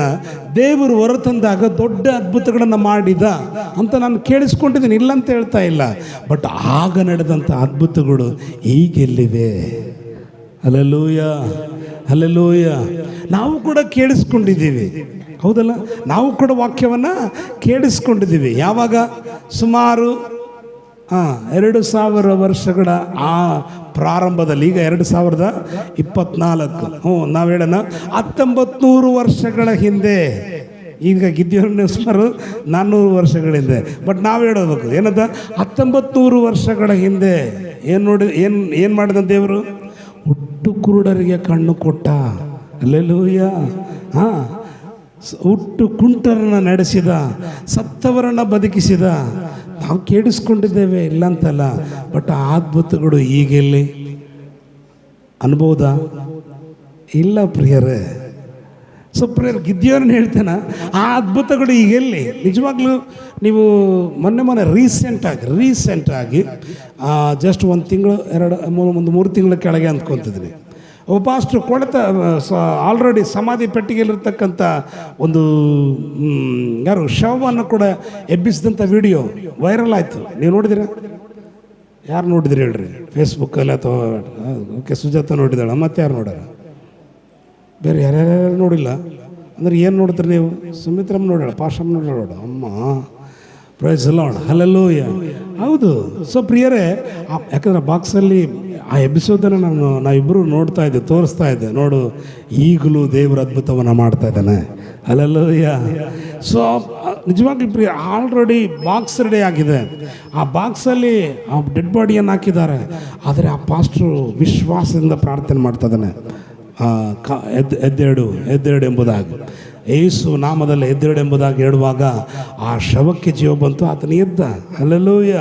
Speaker 1: ದೇವರು ಹೊರತಂದಾಗ ದೊಡ್ಡ ಅದ್ಭುತಗಳನ್ನು ಮಾಡಿದ ಅಂತ ನಾನು ಕೇಳಿಸ್ಕೊಂಡಿದ್ದೀನಿ, ಇಲ್ಲ ಅಂತ ಹೇಳ್ತಾ ಇಲ್ಲ. ಬಟ್ ಆಗ ನಡೆದಂಥ ಅದ್ಭುತಗಳು ಈಗೆಲ್ಲಿವೆ? Hallelujah, hallelujah. ನಾವು ಕೂಡ ಕೇಳಿಸ್ಕೊಂಡಿದ್ದೀವಿ, ಹೌದಲ್ಲ? ನಾವು ಕೂಡ ವಾಕ್ಯವನ್ನು ಕೇಳಿಸ್ಕೊಂಡಿದ್ದೀವಿ. ಯಾವಾಗ? ಸುಮಾರು 2000 ವರ್ಷಗಳ ಆ ಪ್ರಾರಂಭದಲ್ಲಿ. ಈಗ 2024, ನಾವು ಹೇಳೋಣ 1900 ವರ್ಷಗಳ ಹಿಂದೆ. ಈಗ ಗಿದ್ಯೋನ ಸುಮಾರು 400 ವರ್ಷಗಳ ಹಿಂದೆ. ಬಟ್ ನಾವು ಹೇಳೋಬೇಕು ಏನಂತ? 1900 ವರ್ಷಗಳ ಹಿಂದೆ ಏನು ಮಾಡಿದ ದೇವರು? ಹುಟ್ಟು ಕುರುಡರಿಗೆ ಕಣ್ಣು ಕೊಟ್ಟ. ಹಲ್ಲೆಲೂಯ. ಹುಟ್ಟು ಕುಂಟರನ್ನು ನಡೆಸಿದ, ಸತ್ತವರನ್ನು ಬದುಕಿಸಿದ. ನಾವು ಕೇಳಿಸ್ಕೊಂಡಿದ್ದೇವೆ, ಇಲ್ಲ ಅಂತಲ್ಲ. ಬಟ್ ಆ ಅದ್ಭುತಗಳು ಈಗೆಲ್ಲಿ ಅನ್ಬೋದಾ? ಇಲ್ಲ ಪ್ರಿಯರೇ. ಸೊ ಪ್ರಿಯರ್, ಗಿದ್ಯೋನನ್ನು ಹೇಳ್ತಾನೆ, ಆ ಅದ್ಭುತಗಳು ಈಗೆಲ್ಲಿ? ನಿಜವಾಗ್ಲೂ ನೀವು ಮೊನ್ನೆ ರೀಸೆಂಟಾಗಿ ಜಸ್ಟ್ 1 ತಿಂಗಳು 3 ತಿಂಗಳ ಕೆಳಗೆ ಅಂದ್ಕೊತಿದ್ದೀನಿ, ಒಬ್ಬ ಪಾಸ್ಟ್ರು ಆಲ್ರೆಡಿ ಸಮಾಧಿ ಪೆಟ್ಟಿಗೆಯಲ್ಲಿರ್ತಕ್ಕಂಥ ಒಂದು ಶವವನ್ನು ಕೂಡ ಎಬ್ಬಿಸಿದಂಥ ವಿಡಿಯೋ ವೈರಲ್ ಆಯಿತು. ನೀವು ನೋಡಿದಿರ? ಯಾರು ನೋಡಿದ್ರಿ ಹೇಳ್ರಿ? ಫೇಸ್ಬುಕ್ಕಲ್ಲಿ ಅಥವಾ ಓಕೆ, ಸುಜಾತ ನೋಡಿದಾಳ, ಮತ್ತೆ ಯಾರು ನೋಡ್ಯಾರ? ಬೇರೆ ಯಾರ್ಯಾರು ನೋಡಿಲ್ಲ ಅಂದ್ರೆ ಏನು ನೋಡ್ತೀರಿ ನೀವು? ಸುಮಿತ್ರಮ್ಮ ನೋಡ್ಯಾಳ, ಪಾಶಮ್ಮ ನೋಡೋಣ, ಅಮ್ಮ ಪ್ರೈಸ್ ಲಾರ್ಡ್, ಹಲ್ಲೆಲೂಯ. ಹೌದು. ಸೊ ಪ್ರಿಯರೇ, ಯಾಕಂದ್ರೆ ಬಾಕ್ಸಲ್ಲಿ ಆ ಎಪಿಸೋದನ್ನು ನಾವಿಬ್ಬರು ನೋಡ್ತಾ ಇದ್ದೆ, ತೋರಿಸ್ತಾ ಇದ್ದೆ. ನೋಡು, ಈಗಲೂ ದೇವರ ಅದ್ಭುತವನ್ನು ಮಾಡ್ತಾ ಇದ್ದಾನೆ. ಹಲ್ಲೆಲೂಯ. ಸೊ ನಿಜವಾಗ್ಲೂ ಪ್ರಿಯ, ಆಲ್ರೆಡಿ ಬಾಕ್ಸ್ ರೆಡಿ ಆಗಿದೆ. ಆ ಬಾಕ್ಸಲ್ಲಿ ಆ ಡೆಡ್ ಬಾಡಿಯನ್ನು ಹಾಕಿದ್ದಾರೆ. ಆದರೆ ಆ ಪಾಸ್ಟ್ರು ವಿಶ್ವಾಸದಿಂದ ಪ್ರಾರ್ಥನೆ ಮಾಡ್ತಾ ಇದ್ದಾನೆ, ಎದ್ದೇಳು ಎಂಬುದಾಗಿ, ಯೇಸು ನಾಮದಲ್ಲಿ ಎದ್ದೇಳು ಎಂಬುದಾಗಿ ಹೇಳುವಾಗ ಆ ಶವಕ್ಕೆ ಜೀವ ಬಂತು, ಆತನ ಎದ್ದ. ಹಲ್ಲೆಲೂಯ.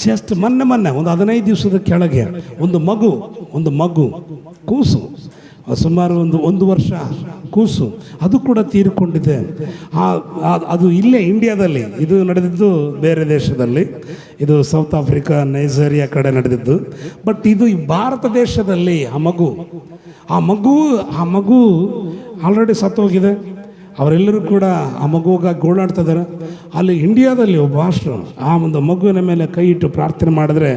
Speaker 1: ಜಸ್ಟ್ ಮೊನ್ನೆ ಒಂದು 15 ದಿವಸದ ಕೆಳಗೆ ಒಂದು ಮಗು ಕೂಸು, ಸುಮಾರು ಒಂದು ವರ್ಷ ಕೂಸು, ಅದು ಕೂಡ ತೀರಿಕೊಂಡಿದೆ. ಅದು ಇಲ್ಲೇ ಇಂಡಿಯಾದಲ್ಲಿ, ಇದು ನಡೆದಿದ್ದು ಬೇರೆ ದೇಶದಲ್ಲಿ, ಇದು ಸೌತ್ ಆಫ್ರಿಕಾ, ನೈಜೀರಿಯಾ ಕಡೆ ನಡೆದಿದ್ದು. ಬಟ್ ಇದು ಭಾರತ ದೇಶದಲ್ಲಿ ಆ ಮಗು ಆಲ್ರೆಡಿ ಸತ್ತೋಗಿದೆ. ಅವರೆಲ್ಲರೂ ಕೂಡ ಆ ಮಗುವಾಗಿ ಗೋಳಾಡ್ತಾ ಇದ್ದಾರೆ. ಅಲ್ಲಿ ಇಂಡಿಯಾದಲ್ಲಿ ಒಬ್ಬ ಪಾಸ್ಟರ್ ಆ ಒಂದು ಮಗುವಿನ ಮೇಲೆ ಕೈ ಇಟ್ಟು ಪ್ರಾರ್ಥನೆ ಮಾಡಿದ್ರೆ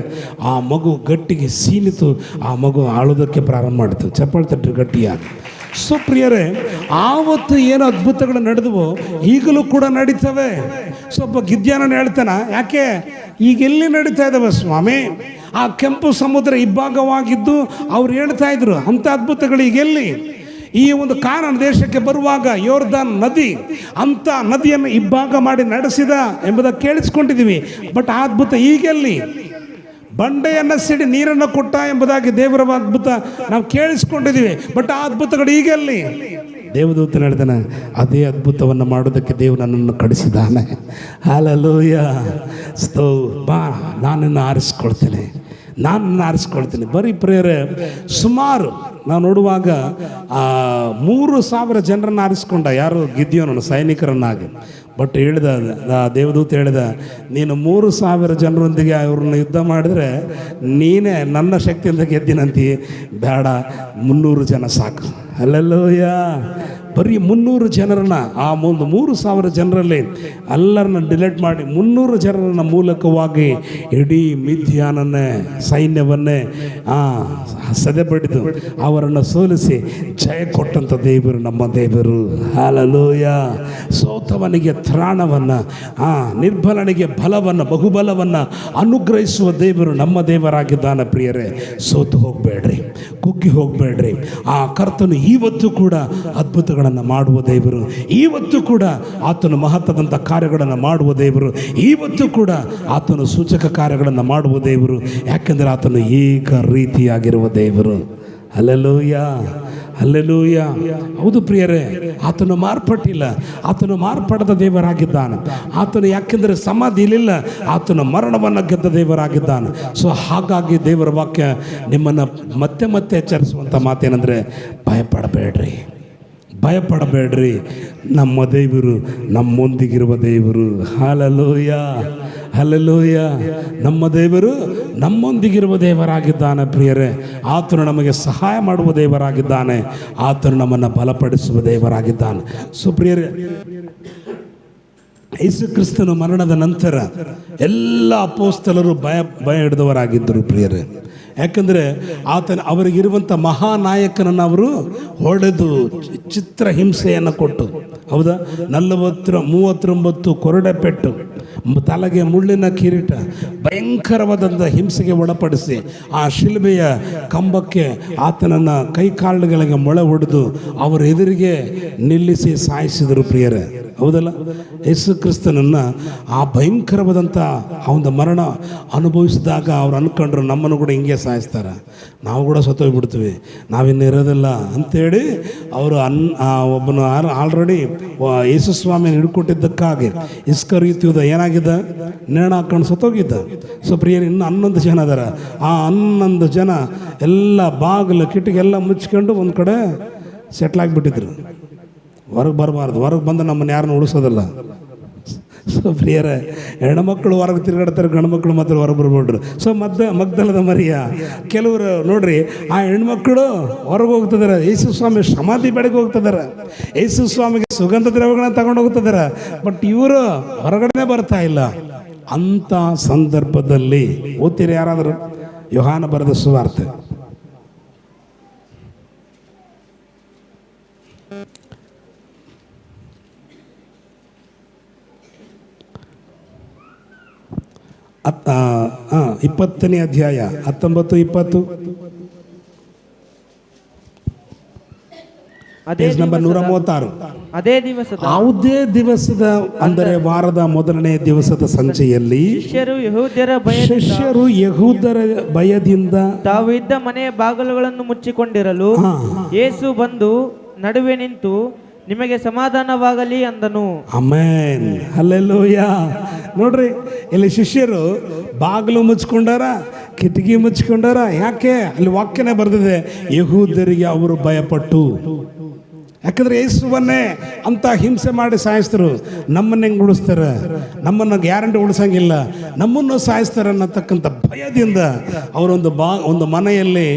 Speaker 1: ಆ ಮಗು ಗಟ್ಟಿಗೆ ಸೀನಿತು, ಆ ಮಗು ಆಳೋದಕ್ಕೆ ಪ್ರಾರಂಭ ಮಾಡಿತು. ಚಪ್ಪಾಳೆ ತಟ್ಟಿ ಗಟ್ಟಿಯಾಗಿ. ಸೊ ಪ್ರಿಯರೇ, ಆವತ್ತು ಏನು ಅದ್ಭುತಗಳು ನಡೆದವೋ ಈಗಲೂ ಕೂಡ ನಡೀತವೆ. ಸ್ವಲ್ಪ ಗಿದ್ಯೋನನ್ನು ಹೇಳ್ತಾನೆ, ಯಾಕೆ ಈಗೆಲ್ಲಿ ನಡೀತಾ ಇದ್ದಾವೆ ಸ್ವಾಮಿ? ಆ ಕೆಂಪು ಸಮುದ್ರ ಇಬ್ಬಾಗವಾಗಿದ್ದು ಅವ್ರು ಹೇಳ್ತಾ ಇದ್ರು, ಅಂಥ ಅದ್ಭುತಗಳು ಈಗೆಲ್ಲಿ? ಈ ಒಂದು ಕಾನಾನ್ ದೇಶಕ್ಕೆ ಬರುವಾಗ ಯೋರ್ದಾನ್ ನದಿ, ಅಂಥ ನದಿಯನ್ನು ಇಬ್ಬಾಗ ಮಾಡಿ ನಡೆಸಿದ ಎಂಬುದನ್ನು ಕೇಳಿಸ್ಕೊಂಡಿದ್ದೀವಿ. ಬಟ್ ಆ ಅದ್ಭುತ ಈಗೆಲ್ಲಿ? ಬಂಡೆಯನ್ನು ಸಿಡಿ ನೀರನ್ನು ಕೊಟ್ಟ ಎಂಬುದಾಗಿ ದೇವರ ಅದ್ಭುತ ನಾವು ಕೇಳಿಸ್ಕೊಂಡಿದ್ದೀವಿ. ಬಟ್ ಆ ಅದ್ಭುತಗಳು ಈಗೆಲ್ಲಿ? ದೇವದೂತನು ಹೇಳ್ತಾನೆ, ಅದೇ ಅದ್ಭುತವನ್ನು ಮಾಡೋದಕ್ಕೆ ದೇವರು ನನ್ನನ್ನು ಕಳಿಸಿದ್ದಾನೆ. ಹಲ್ಲೆಲೂಯ. ಬಾ, ನಾನನ್ನು ಆರಿಸ್ಕೊಳ್ತೇನೆ. ಬರೀ ಪ್ರೇರೆ, ಸುಮಾರು ನಾವು ನೋಡುವಾಗ 3,000 ಜನರನ್ನು ಆರಿಸ್ಕೊಂಡ. ಯಾರು? ಗಿದ್ಯೋನನು, ಸೈನಿಕರನ್ನಾಗಿ. ಬಟ್ ಹೇಳಿದ ದೇವದೂತ ಹೇಳಿದ, ನೀನು 3,000 ಜನರೊಂದಿಗೆ ಅವ್ರನ್ನ ಯುದ್ಧ ಮಾಡಿದ್ರೆ ನೀನೇ ನನ್ನ ಶಕ್ತಿಯಿಂದ ಗೆದ್ದಿನಂತಿ, ಬೇಡ 300 ಜನ ಸಾಕು. ಹಲ್ಲೆಲೂಯ. ಬರೀ 300 ಜನರನ್ನ, ಆ ಒಂದು 3,000 ಜನರಲ್ಲಿ ಎಲ್ಲರನ್ನ ಡಿಲೀಟ್ ಮಾಡಿ 300 ಜನರನ್ನ ಮೂಲಕವಾಗಿ ಇಡೀ ಮಿದ್ಯಾನನ ಸೈನ್ಯವನ್ನೇ ಸದೆಬಡಿದು ಅವರನ್ನು ಸೋಲಿಸಿ ಜಯ ಕೊಟ್ಟಂಥ ದೇವರು ನಮ್ಮ ದೇವರು. ಹಲ್ಲೆಲೂಯ. ಸೋತವನಿಗೆ ತ್ರಾಣವನ್ನು, ನಿರ್ಬಲನಿಗೆ ಬಲವನ್ನು, ಬಹುಬಲವನ್ನು ಅನುಗ್ರಹಿಸುವ ದೇವರು ನಮ್ಮ ದೇವರಾಗಿದ್ದಾನೆ. ಪ್ರಿಯರೇ, ಸೋತು ಹೋಗಬೇಡ್ರಿ, ಕುಗ್ಗಿ ಹೋಗಬೇಡ್ರಿ. ಆ ಕರ್ತನು ಇವತ್ತು ಕೂಡ ಅದ್ಭುತಗಳನ್ನು ಮಾಡುವ ದೇವರು, ಇವತ್ತು ಕೂಡ ಆತನು ಮಹತ್ವದಂಥ ಕಾರ್ಯಗಳನ್ನು ಮಾಡುವ ದೇವರು, ಇವತ್ತು ಕೂಡ ಆತನು ಸೂಚಕ ಕಾರ್ಯಗಳನ್ನು ಮಾಡುವ ದೇವರು. ಯಾಕೆಂದರೆ ಆತನು ಏಕ ರೀತಿಯಾಗಿರುವ ದೇವರು. Hallelujah, hallelujah. ಹೌದು ಪ್ರಿಯರೇ, ಆತನು ಮಾರ್ಪಟ್ಟಿಲ್ಲ, ಆತನು ಮಾರ್ಪಡದ ದೇವರಾಗಿದ್ದಾನೆ. ಆತನು ಯಾಕೆಂದರೆ ಸಮಾಧಿಲಿಲ್ಲ, ಆತನು ಮರಣವನ್ನು ಗೆದ್ದ ದೇವರಾಗಿದ್ದಾನೆ. ಸೊ ಹಾಗಾಗಿ ದೇವರ ವಾಕ್ಯ ನಿಮ್ಮನ್ನು ಮತ್ತೆ ಮತ್ತೆ ಎಚ್ಚರಿಸುವಂಥ ಮಾತೇನೆಂದರೆ, ಭಯಪಡಬೇಡ್ರಿ, ಭಯಪಡಬೇಡ್ರಿ. ನಮ್ಮ ದೇವರು ನಮ್ಮೊಂದಿಗಿರುವ ದೇವರು. Hallelujah, hallelujah. ನಮ್ಮ ದೇವರು ನಮ್ಮೊಂದಿಗಿರುವ ದೇವರಾಗಿದ್ದಾನೆ. ಪ್ರಿಯರೇ, ಆತನು ನಮಗೆ ಸಹಾಯ ಮಾಡುವ ದೇವರಾಗಿದ್ದಾನೆ, ಆತನು ನಮ್ಮನ್ನು ಬಲಪಡಿಸುವ ದೇವರಾಗಿದ್ದಾನೆ. ಸೊ ಪ್ರಿಯರೇ, ಯೇಸು ಕ್ರಿಸ್ತನ ಮರಣದ ನಂತರ ಎಲ್ಲ ಅಪೊಸ್ತಲರು ಭಯ ಹಿಡಿದವರಾಗಿದ್ದರು. ಪ್ರಿಯರೇ, ಯಾಕಂದರೆ ಅವರಿಗಿರುವಂಥ ಮಹಾನಾಯಕನನ್ನು ಅವರು ಹೊಡೆದು ಚಿತ್ರ ಹಿಂಸೆಯನ್ನು ಕೊಟ್ಟು, ಹೌದಾ, 39 ಕೊರಡೆ ಪೆಟ್ಟು, ತಲೆಗೆ ಮುಳ್ಳಿನ ಕಿರೀಟ, ಭಯಂಕರವಾದಂಥ ಹಿಂಸೆಗೆ ಒಳಪಡಿಸಿ ಆ ಶಿಲುಬೆಯ ಕಂಬಕ್ಕೆ ಆತನನ್ನು ಕೈಕಾಲುಗಳಿಗೆ ಮೊಳೆ ಹೊಡೆದು ಅವರ ಎದುರಿಗೆ ನಿಲ್ಲಿಸಿ ಸಾಯಿಸಿದರು. ಪ್ರಿಯರೇ, ಹೌದಲ್ಲ. ಯೇಸು ಕ್ರಿಸ್ತನನ್ನು ಆ ಭಯಂಕರವಾದಂಥ ಆ ಒಂದು ಮರಣ ಅನುಭವಿಸಿದಾಗ ಅವ್ರು ಅಂದ್ಕೊಂಡ್ರು ನಮ್ಮನ್ನು ಕೂಡ ಹಿಂಗೆ ಸಾಯಿಸ್ತಾರೆ, ನಾವು ಕೂಡ ಸತ್ತೋಗ್ಬಿಡ್ತೀವಿ, ನಾವಿನ್ನು ಇರೋದಿಲ್ಲ ಅಂಥೇಳಿ ಅವರು ಒಬ್ಬನು ಆಲ್ರೆಡಿ ಯೇಸು ಸ್ವಾಮಿಯನ್ನು ಹಿಡ್ಕೊಟ್ಟಿದ್ದಕ್ಕಾಗಿ ಇಸ್ಕರಿಯೋತ ಏನಾಗಿದೆ, ನೇಣ ಹಾಕೊಂಡು ಸತ್ತೋಗಿದ್ದ. ಸೊ ಪ್ರಿಯರು, ಇನ್ನು 11 ಜನ ಅದಾರ. ಆ 11 ಜನ ಎಲ್ಲ ಬಾಗಿಲು ಕಿಟಕಿ ಎಲ್ಲ ಮುಚ್ಕೊಂಡು ಒಂದು ಕಡೆ ಸೆಟ್ಲಾಗಿಬಿಟ್ಟಿದ್ರು. ಹೊರಗೆ ಬರಬಾರ್ದು, ಹೊರಗೆ ಬಂದು ನಮ್ಮನ್ನು ಯಾರನ್ನು ಉಳಿಸೋದಿಲ್ಲ. ಸೊ ಪ್ರಿಯರೇ, ಹೆಣ್ಮಕ್ಳು ಹೊರಗೆ ತಿರುಗಾಡ್ತಾರೆ, ಗಂಡು ಮಕ್ಕಳು ಮಾತ್ರ ಹೊರಗೆ ಬರ್ಬಿಡ್ರು. ಸೊ ಮಗ್ದಲದ ಮರಿಯ ಕೆಲವರು ನೋಡ್ರಿ, ಆ ಹೆಣ್ಮಕ್ಳು ಹೊರಗೆ ಹೋಗ್ತಿದ್ದಾರೆ, ಯೇಸು ಸ್ವಾಮಿ ಸಮಾಧಿ ಬೆಳಗ್ಗೆ ಹೋಗ್ತಿದ್ದಾರೆ, ಯೇಸು ಸ್ವಾಮಿಗೆ ಸುಗಂಧ ದ್ರವ್ಯಗಳನ್ನ ತಗೊಂಡು ಹೋಗ್ತಿದ್ದಾರೆ. ಬಟ್ ಇವರು ಹೊರಗಡೆ ಬರ್ತಾ ಇಲ್ಲ. ಅಂಥ ಸಂದರ್ಭದಲ್ಲಿ ಓದ್ತೀರಿ ಯಾರಾದರೂ ಯೋಹಾನ ಬರೆದ ಸುವಾರ್ತೆ 20ನೇ ಅಧ್ಯಾಯ 19-20 ನಂಬರ್ 136.
Speaker 3: ಅದೇ ದಿವಸದ
Speaker 1: ಯಾವುದೇ ದಿವಸದ ಅಂದರೆ ವಾರದ ಮೊದಲನೇ ದಿವಸದ ಸಂಜೆಯಲ್ಲಿ ಶಿಷ್ಯರು ಯಹೂದ್ಯರ ಭಯದಿಂದ
Speaker 3: ತಾವು ಇದ್ದ ಮನೆಯ ಬಾಗಿಲುಗಳನ್ನು ಮುಚ್ಚಿಕೊಂಡಿರಲು ಯೇಸು ಬಂದು ನಡುವೆ ನಿಂತು ನಿಮಗೆ ಸಮಾಧಾನವಾಗಲಿ ಅಂದನು.
Speaker 1: Amen, hallelujah. ನೋಡ್ರಿ, ಇಲ್ಲಿ ಶಿಷ್ಯರು ಬಾಗಿಲು ಮುಚ್ಕೊಂಡಾರ, ಕಿಟಕಿ ಮುಚ್ಕೊಂಡಾರ. ಯಾಕೆ? ಅಲ್ಲಿ ವಾಕ್ಯನೇ ಬರೆದಿದೆ, ಯಹೂದ್ಯರಿಗೆ ಅವರು ಭಯಪಟ್ಟು. ಯಾಕಂದ್ರೆ ಯೇಸುವನ್ನೇ ಅಂತ ಹಿಂಸೆ ಮಾಡಿ ಸಾಯಿಸ್ತರು, ನಮ್ಮನ್ನ ಹೆಂಗೆ ಉಳಿಸ್ತಾರೆ, ನಮ್ಮನ್ನು ಗ್ಯಾರಂಟಿ ಉಳಿಸಂಗಿಲ್ಲ, ನಮ್ಮನ್ನು ಸಾಯಿಸ್ತಾರೆ ಅನ್ನತಕ್ಕಂಥ ಭಯದಿಂದ ಅವರೊಂದು ಮನೆಯಲ್ಲಿ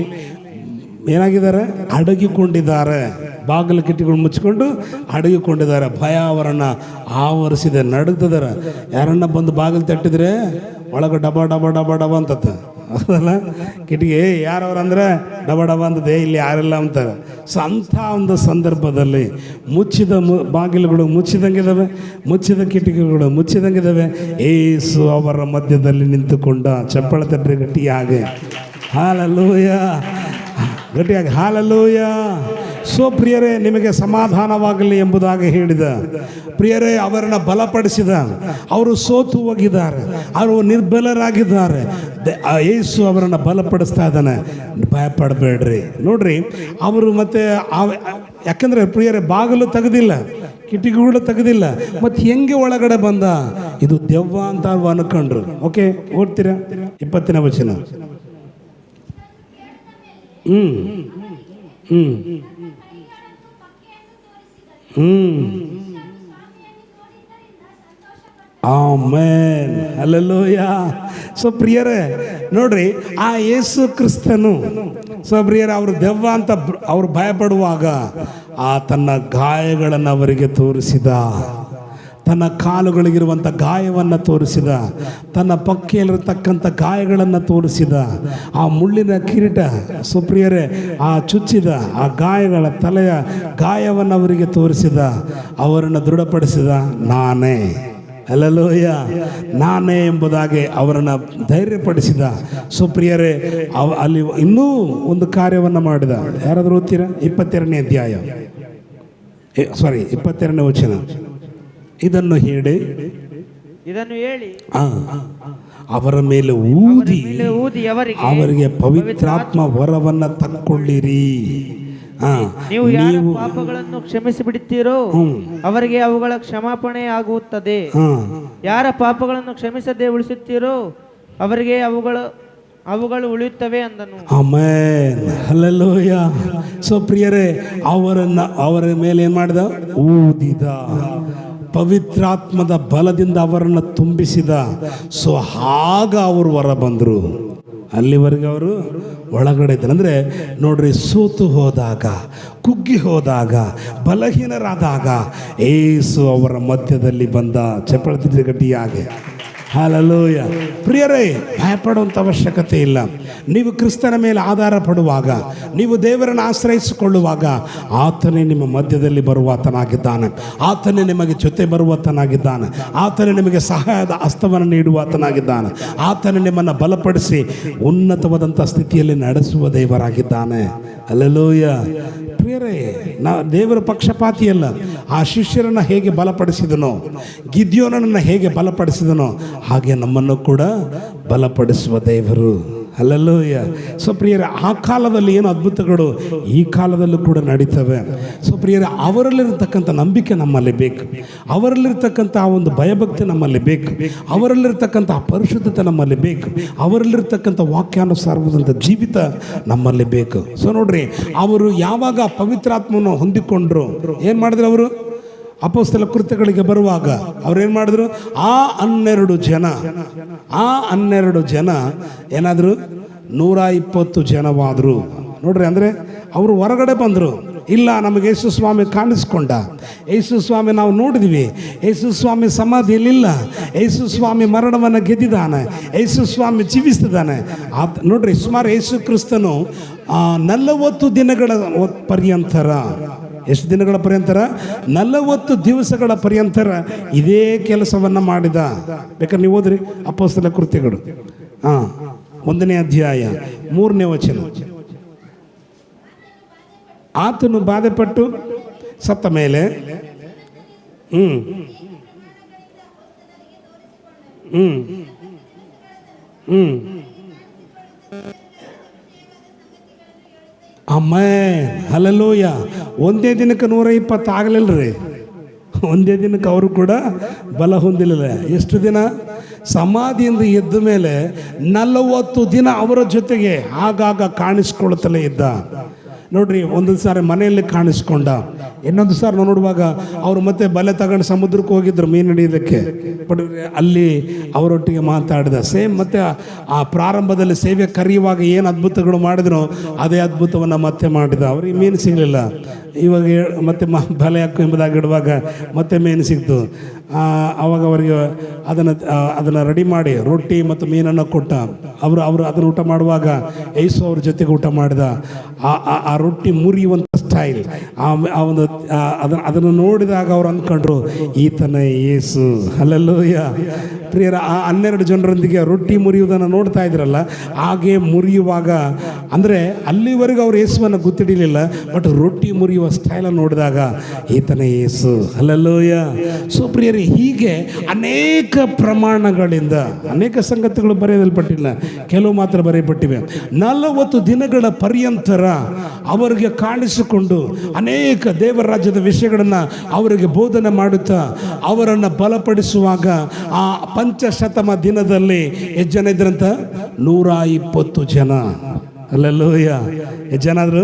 Speaker 1: ಏನಾಗಿದ್ದಾರೆ, ಅಡಗಿಕೊಂಡಿದ್ದಾರೆ. ಬಾಗಿಲು ಕಿಟಕಿಗಳು ಮುಚ್ಚಿಕೊಂಡು ಅಡಗಿಕೊಂಡಿದ್ದಾರೆ. ಭಯ ಅವರನ್ನು ಆವರಿಸಿದೆ, ನಡುಗ್ತಿದ್ದಾರೆ. ಯಾರನ್ನ ಬಂದು ಬಾಗಿಲು ತಟ್ಟಿದ್ರೆ ಒಳಗೆ ಡಬ ಡಬ ಡಬ ಡಬ ಅಂತತ್ತ, ಹೌದಲ್ಲ. ಕಿಟಕಿ ಯಾರವ್ರಂದ್ರೆ ಡಬ ಡಬ ಅಂತದೆ, ಇಲ್ಲಿ ಯಾರಿಲ್ಲ ಅಂತಾರೆ. ಸೊ ಅಂಥ ಒಂದು ಸಂದರ್ಭದಲ್ಲಿ ಮುಚ್ಚಿದ ಬಾಗಿಲುಗಳು ಮುಚ್ಚಿದಂಗಿದ್ದಾವೆ, ಮುಚ್ಚಿದ ಕಿಟಕಿಗಳು ಮುಚ್ಚಿದಂಗಿದ್ದಾವೆ. ಏಸು ಅವರ ಮಧ್ಯದಲ್ಲಿ ನಿಂತುಕೊಂಡ. ಚಪ್ಪಳ ತಟ್ರಿ ಗಟ್ಟಿಯಾಗಿ, ಹಾಲೆಲೂಯ, ಗಟ್ಟಿಯಾಗಿ ಹಾಲೆಲೂಯ. ಸೋ ಪ್ರಿಯರೇ, ನಿಮಗೆ ಸಮಾಧಾನವಾಗಲಿ ಎಂಬುದಾಗಿ ಹೇಳಿದ. ಪ್ರಿಯರೇ, ಅವರನ್ನು ಬಲಪಡಿಸಿದ. ಅವರು ಸೋತು ಹೋಗಿದ್ದಾರೆ, ಅವರು ನಿರ್ಬಲರಾಗಿದ್ದಾರೆ. ಯೇಸು ಅವರನ್ನು ಬಲಪಡಿಸ್ತಾ ಇದ್ದಾನೆ. ಭಯಪಡಬೇಡ್ರಿ. ನೋಡ್ರಿ, ಅವರು ಮತ್ತೆ ಯಾಕಂದ್ರೆ ಪ್ರಿಯರೇ, ಬಾಗಿಲು ತೆಗೆದಿಲ್ಲ, ಕಿಟಕಿಗಳು ತೆಗೆದಿಲ್ಲ, ಮತ್ತು ಹೆಂಗೆ ಒಳಗಡೆ ಬಂದ? ಇದು ದೆವ್ವ ಅಂತ ಅನ್ಕೊಂಡ್ರು. ಓಕೆ, ಓದ್ತೀರಾ 20ನೇ ವಚನ. Amen, hallelujah. ಸೊ ಪ್ರಿಯರೇ ನೋಡ್ರಿ, ಆ ಯೇಸು ಕ್ರಿಸ್ತನು ಸೊ ಪ್ರಿಯರೇ ಅವರು ದೆವ್ವ ಅಂತ ಅವ್ರು ಭಯಪಡುವಾಗ ಆ ತನ್ನ ಗಾಯಗಳನ್ನು ಅವರಿಗೆ ತೋರಿಸಿದ, ತನ್ನ ಕಾಲುಗಳಿಗಿರುವಂಥ ಗಾಯವನ್ನು ತೋರಿಸಿದ, ತನ್ನ ಪಕ್ಕೆಯಲ್ಲಿರತಕ್ಕಂಥ ಗಾಯಗಳನ್ನು ತೋರಿಸಿದ, ಆ ಮುಳ್ಳಿನ ಕಿರೀಟ ಸುಪ್ರಿಯರೇ ಆ ಚುಚ್ಚಿದ ಆ ಗಾಯಗಳ ತಲೆಯ ಗಾಯವನ್ನು ಅವರಿಗೆ ತೋರಿಸಿದ, ಅವರನ್ನು ದೃಢಪಡಿಸಿದ ನಾನೇ, ಹಲ್ಲೆಲೂಯ, ನಾನೇ ಎಂಬುದಾಗಿ ಅವರನ್ನು ಧೈರ್ಯಪಡಿಸಿದ. ಸುಪ್ರಿಯರೇ ಅಲ್ಲಿ ಇನ್ನೂ ಒಂದು ಕಾರ್ಯವನ್ನು ಮಾಡಿದ. ಯಾರಾದರೂ ಓದ್ತೀರಾ? 22ನೇ ಅಧ್ಯಾಯ 22ನೇ ವಚನ. ಇದನ್ನು ಹೇಳಿ ಅವರ ಮೇಲೆ ಊದಿ ಅವರಿಗೆ ಪವಿತ್ರಾತ್ಮ ವರವನ್ನು ತಕ್ಕೊಳ್ಳಿರಿ.
Speaker 3: ನೀವು ಯಾರ ಪಾಪಗಳನ್ನು ಕ್ಷಮಿಸಿ ಬಿಡುತ್ತೀರೋ ಅವರಿಗೆ ಅವುಗಳ ಕ್ಷಮಾಪಣೆ ಆಗುತ್ತದೆ. ಯಾರ ಪಾಪಗಳನ್ನು ಕ್ಷಮಿಸದೆ ಉಳಿಸುತ್ತೀರೋ ಅವರಿಗೆ ಅವುಗಳು ಉಳಿಯುತ್ತವೆ ಅಂದನು.
Speaker 1: Amen, hallelujah. ಸೊ ಪ್ರಿಯರೇ ಅವರ ಮೇಲೆ ಏನು ಮಾಡಿದ? ಊದಿದ, ಪವಿತ್ರಾತ್ಮದ ಬಲದಿಂದ ಅವರನ್ನು ತುಂಬಿಸಿದ. ಸೊ ಆಗ ಅವರು ಹೊರ ಬಂದರು. ಅಲ್ಲಿವರೆಗೆ ಅವರು ಒಳಗಡೆ ಇದ್ದಾರೆ. ಅಂದರೆ ನೋಡ್ರಿ, ಸೋತು ಹೋದಾಗ, ಕುಗ್ಗಿ ಹೋದಾಗ, ಬಲಹೀನರಾದಾಗ ಏಸು ಅವರ ಮಧ್ಯದಲ್ಲಿ ಬಂದ. ಚಪ್ಪಳತಿದ್ರೆ ಗಟ್ಟಿಯಾಗೆ. ಹಲ್ಲೆಲೂಯ. ಪ್ರಿಯರೇ, ಭಯಪಡುವಂಥ ಅವಶ್ಯಕತೆ ಇಲ್ಲ. ನೀವು ಕ್ರಿಸ್ತನ ಮೇಲೆ ಆಧಾರ ಪಡುವಾಗ, ನೀವು ದೇವರನ್ನು ಆಶ್ರಯಿಸಿಕೊಳ್ಳುವಾಗ ಆತನೇ ನಿಮ್ಮ ಮಧ್ಯದಲ್ಲಿ ಬರುವಾತನಾಗಿದ್ದಾನೆ. ಆತನೇ ನಿಮಗೆ ಜೊತೆ ಬರುವಾತನಾಗಿದ್ದಾನೆ. ಆತನೇ ನಿಮಗೆ ಸಹಾಯದ ಹಸ್ತವನ್ನು ನೀಡುವಾತನಾಗಿದ್ದಾನೆ. ಆತನೇ ನಿಮ್ಮನ್ನು ಬಲಪಡಿಸಿ ಉನ್ನತವಾದಂಥ ಸ್ಥಿತಿಯಲ್ಲಿ ನಡೆಸುವ ದೇವರಾಗಿದ್ದಾನೆ. ಹಲ್ಲೆಲೂಯ. ಪ್ರಿಯರೇ, ದೇವರ ಪಕ್ಷಪಾತಿ ಅಲ್ಲ. ಆ ಶಿಷ್ಯರನ್ನು ಹೇಗೆ ಬಲಪಡಿಸಿದನೋ, ಗಿದ್ಯೋನನ್ನು ಹೇಗೆ ಬಲಪಡಿಸಿದನೋ, ಹಾಗೆ ನಮ್ಮನ್ನು ಕೂಡ ಬಲಪಡಿಸುವ ದೇವರು. ಹಲ್ಲೆಲೂಯ. ಸೊ ಪ್ರಿಯರೇ, ಆ ಕಾಲದಲ್ಲಿ ಏನು ಅದ್ಭುತಗಳು ಈ ಕಾಲದಲ್ಲೂ ಕೂಡ ನಡೀತವೆ. ಸೊ ಪ್ರಿಯರೇ, ಅವರಲ್ಲಿರ್ತಕ್ಕಂಥ ನಂಬಿಕೆ ನಮ್ಮಲ್ಲಿ ಬೇಕು. ಅವರಲ್ಲಿರ್ತಕ್ಕಂಥ ಆ ಒಂದು ಭಯಭಕ್ತಿ ನಮ್ಮಲ್ಲಿ ಬೇಕು. ಅವರಲ್ಲಿರ್ತಕ್ಕಂಥ ಆ ಪರಿಶುದ್ಧತೆ ನಮ್ಮಲ್ಲಿ ಬೇಕು. ಅವರಲ್ಲಿರ್ತಕ್ಕಂಥ ವಾಕ್ಯಾನುಸಾರವಾದಂಥ ಜೀವಿತ ನಮ್ಮಲ್ಲಿ ಬೇಕು. ಸೊ ನೋಡ್ರಿ, ಅವರು ಯಾವಾಗ ಪವಿತ್ರಾತ್ಮವನ್ನು ಹೊಂದಿಕೊಂಡ್ರು, ಏನು ಮಾಡಿದ್ರು ಅವರು? ಅಪೊಸ್ತಲ ಕೃತ್ಯಗಳಿಗೆ ಬರುವಾಗ ಅವ್ರೇನು ಮಾಡಿದ್ರು? ಆ 12 ಜನ ಏನಾದ್ರು 120 ಜನವಾದರು. ನೋಡ್ರಿ, ಅಂದರೆ ಅವರು ಹೊರಗಡೆ ಬಂದರು. ಇಲ್ಲ, ನಮಗೆ ಯೇಸು ಸ್ವಾಮಿ ಕಾಣಿಸ್ಕೊಂಡ, ಯೇಸು ಸ್ವಾಮಿ ನಾವು ನೋಡಿದ್ವಿ, ಯೇಸು ಸ್ವಾಮಿ ಸಮಾಧಿಯಲ್ಲಿಲ್ಲ, ಯೇಸು ಸ್ವಾಮಿ ಮರಣವನ್ನು ಗೆದ್ದಿದ್ದಾನೆ, ಯೇಸು ಸ್ವಾಮಿ ಜೀವಿಸ್ತಿದ್ದಾನೆ. ನೋಡ್ರಿ, ಸುಮಾರು ಯೇಸು ಕ್ರಿಸ್ತನು 40 ದಿನಗಳ ಪರ್ಯಂತರ, ಎಷ್ಟು ದಿನಗಳ ಪರ್ಯಂತರ? 40 ದಿವಸಗಳ ಪರ್ಯಂತರ ಇದೇ ಕೆಲಸವನ್ನು ಮಾಡಿದ. ಬೇಕಾದ್ರೆ ನೀವು ಓದ್ರಿ ಅಪೊಸ್ತಲ ಕೃತ್ಯಗಳು 1ನೇ ಅಧ್ಯಾಯ 3ನೇ ವಚನ. ಆತನು ಬಾಧೆಪಟ್ಟು ಸತ್ತ ಮೇಲೆ ಆಮೆನ್, ಹಲ್ಲೆಲೂಯ. ಒಂದೇ ದಿನಕ್ಕೆ 120 ಆಗಲಿಲ್ಲರಿ. ಒಂದೇ ದಿನಕ್ಕೆ ಅವರು ಕೂಡ ಬಲ ಹೊಂದಿಲ್ಲ. ಎಷ್ಟು ದಿನ? ಸಮಾಧಿಯಿಂದ ಎದ್ದ ಮೇಲೆ 40 ದಿನ ಅವರ ಜೊತೆಗೆ ಆಗಾಗ ಕಾಣಿಸ್ಕೊಳ್ತಲೇ ಇದ್ದ. ನೋಡ್ರಿ, ಒಂದೊಂದು ಸಾರಿ ಮನೆಯಲ್ಲಿ ಕಾಣಿಸ್ಕೊಂಡ, ಇನ್ನೊಂದು ಸಾರಿ ನೋಡುವಾಗ ಅವರು ಮತ್ತೆ ಬಲೆ ತಗೊಂಡು ಸಮುದ್ರಕ್ಕೆ ಹೋಗಿದ್ರು ಮೀನು ಹಿಡಿಯೋದಕ್ಕೆ. ಬಟ್ ಅಲ್ಲಿ ಅವರೊಟ್ಟಿಗೆ ಮಾತಾಡಿದ. ಸೇಮ್ ಮತ್ತೆ ಆ ಪ್ರಾರಂಭದಲ್ಲಿ ಸೇವೆ ಕರೆಯುವಾಗ ಏನು ಅದ್ಭುತಗಳು ಮಾಡಿದ್ರು ಅದೇ ಅದ್ಭುತವನ್ನು ಮತ್ತೆ ಮಾಡಿದ. ಅವ್ರಿಗೆ ಮೀನು ಸಿಗಲಿಲ್ಲ. ಇವಾಗ ಮತ್ತೆ ಬಲೆ ಹಾಕು ಎಂಬುದಾಗಿಡುವಾಗ ಮತ್ತೆ ಮೀನು ಸಿಕ್ತು. ಆವಾಗ ಅವರಿಗೆ ಅದನ್ನು ರೆಡಿ ಮಾಡಿ ರೊಟ್ಟಿ ಮತ್ತು ಮೀನನ್ನು ಕೊಟ್ಟ. ಅವರು ಅದನ್ನು ಊಟ ಮಾಡುವಾಗ ಯೇಸು ಅವ್ರ ಜೊತೆಗೆ ಊಟ ಮಾಡಿದ. ಆ ರೊಟ್ಟಿ ಮುರಿಯುವಂಥ ಸ್ಟೈಲ್, ಅದನ್ನು ನೋಡಿದಾಗ ಅವ್ರು ಅಂದ್ಕೊಂಡ್ರು, ಈತನೇ ಯೇಸು. ಹಲ್ಲೆಲೂಯ. ಪ್ರಿಯರ, ಆ 12 ಜನರೊಂದಿಗೆ ರೊಟ್ಟಿ ಮುರಿಯುವುದನ್ನು ನೋಡ್ತಾ ಇದ್ರಲ್ಲ, ಹಾಗೆ ಮುರಿಯುವಾಗ, ಅಂದರೆ ಅಲ್ಲಿವರೆಗೂ ಅವ್ರು ಯೇಸುವನ್ನು ಗೊತ್ತಿಡಲಿಲ್ಲ, ಬಟ್ ರೊಟ್ಟಿ ಮುರಿಯುವ ಸ್ಟೈಲನ್ನು ನೋಡಿದಾಗ ಈತನೇ ಯೇಸು. ಹಲ್ಲೆಲೂಯ. ಸೊ ಪ್ರಿಯರೇ, ಹೀಗೆ ಅನೇಕ ಪ್ರಮಾಣಗಳಿಂದ ಅನೇಕ ಸಂಗತಿಗಳು ಬರೆಯಲ್ಪಟ್ಟಿಲ್ಲ, ಕೆಲವು ಮಾತ್ರ ಬರೆಯಲ್ಪಟ್ಟಿವೆ. 40 ದಿನಗಳ ಪರ್ಯಂತರ ಅವರಿಗೆ ಕಾಣಿಸಿಕೊಂಡು ಅನೇಕ ದೇವರ ರಾಜ್ಯದ ವಿಷಯಗಳನ್ನು ಅವರಿಗೆ ಬೋಧನೆ ಮಾಡುತ್ತಾ ಅವರನ್ನು ಬಲಪಡಿಸುವಾಗ ಆ ಪಂಚಶತಮ ದಿನದಲ್ಲಿ ಎಷ್ಟು ಜನ ಇದ್ರಂತ? 120 ಜನ. ಅಲ್ಲೆಲ್ಲೂಯ್ಯ. ಎಷ್ಟು ಜನ ಆದ್ರು?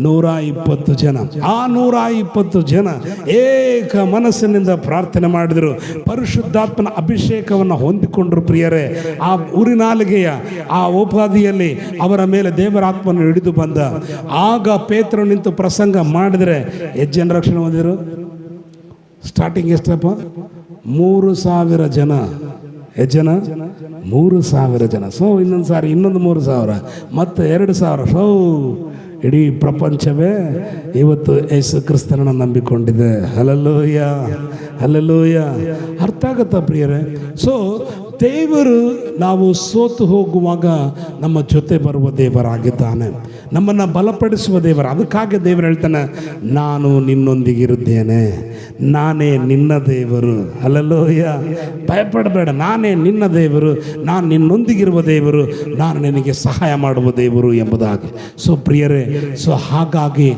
Speaker 1: 120 ಜನ. ಆ 120 ಜನ ಏಕ ಮನಸ್ಸಿನಿಂದ ಪ್ರಾರ್ಥನೆ ಮಾಡಿದರು, ಪರಿಶುದ್ಧಾತ್ಮನ ಅಭಿಷೇಕವನ್ನು ಹೊಂದಿಕೊಂಡ್ರು ಪ್ರಿಯರೇ. ಆ ಊರಿನಾಲಿಗೆಯ ಆ ಉಪಾಧಿಯಲ್ಲಿ ಅವರ ಮೇಲೆ ದೇವರಾತ್ಮನ ಹಿಡಿದು ಬಂದ. ಆಗ ಪೇತ್ರನು ನಿಂತು ಪ್ರಸಂಗ ಮಾಡಿದರೆ ಎಷ್ಟು ಜನ ರಕ್ಷಣೆ ಹೊಂದಿದ್ರು? ಸ್ಟಾರ್ಟಿಂಗ್ ಎಷ್ಟಪ್ಪ? 3,000 ಜನ. ಎಷ್ಟು ಜನ? 3,000 ಜನ. ಸೊ ಇನ್ನೊಂದು ಸಾರಿ ಇನ್ನೊಂದು 3,000 ಮತ್ತು 2,000. ಸೊ ಇಡೀ ಪ್ರಪಂಚವೇ ಇವತ್ತು ಯೇಸು ಕ್ರಿಸ್ತನನ್ನು ನಂಬಿಕೊಂಡಿದೆ. Hallelujah, hallelujah. ಅರ್ಥ ಆಗುತ್ತಾ ಪ್ರಿಯರೇ? ಸೊ ದೇವರು ನಾವು ಸೋತು ಹೋಗುವಾಗ ನಮ್ಮ ಜೊತೆ ಬರುವ ದೇವರಾಗಿದ್ದಾನೆ, ನಮ್ಮನ್ನು ಬಲಪಡಿಸುವ ದೇವರು. ಅದಕ್ಕಾಗಿ ದೇವರು ಹೇಳ್ತಾನೆ, ನಾನು ನಿನ್ನೊಂದಿಗಿರುತ್ತೇನೆ, ನಾನೇ ನಿನ್ನ ದೇವರು. ಹಲ್ಲೆಲೂಯ. ಭಯಪಡಬೇಡ, ನಾನೇ ನಿನ್ನ ದೇವರು, ನಾನು ನಿನ್ನೊಂದಿಗಿರುವ ದೇವರು, ನಾನು ನಿನಗೆ ಸಹಾಯ ಮಾಡುವ ದೇವರು ಎಂಬುದಾಗಿ. ಸೊ ಪ್ರಿಯರೇ, ಸೊ ಹಾಗಾಗಿ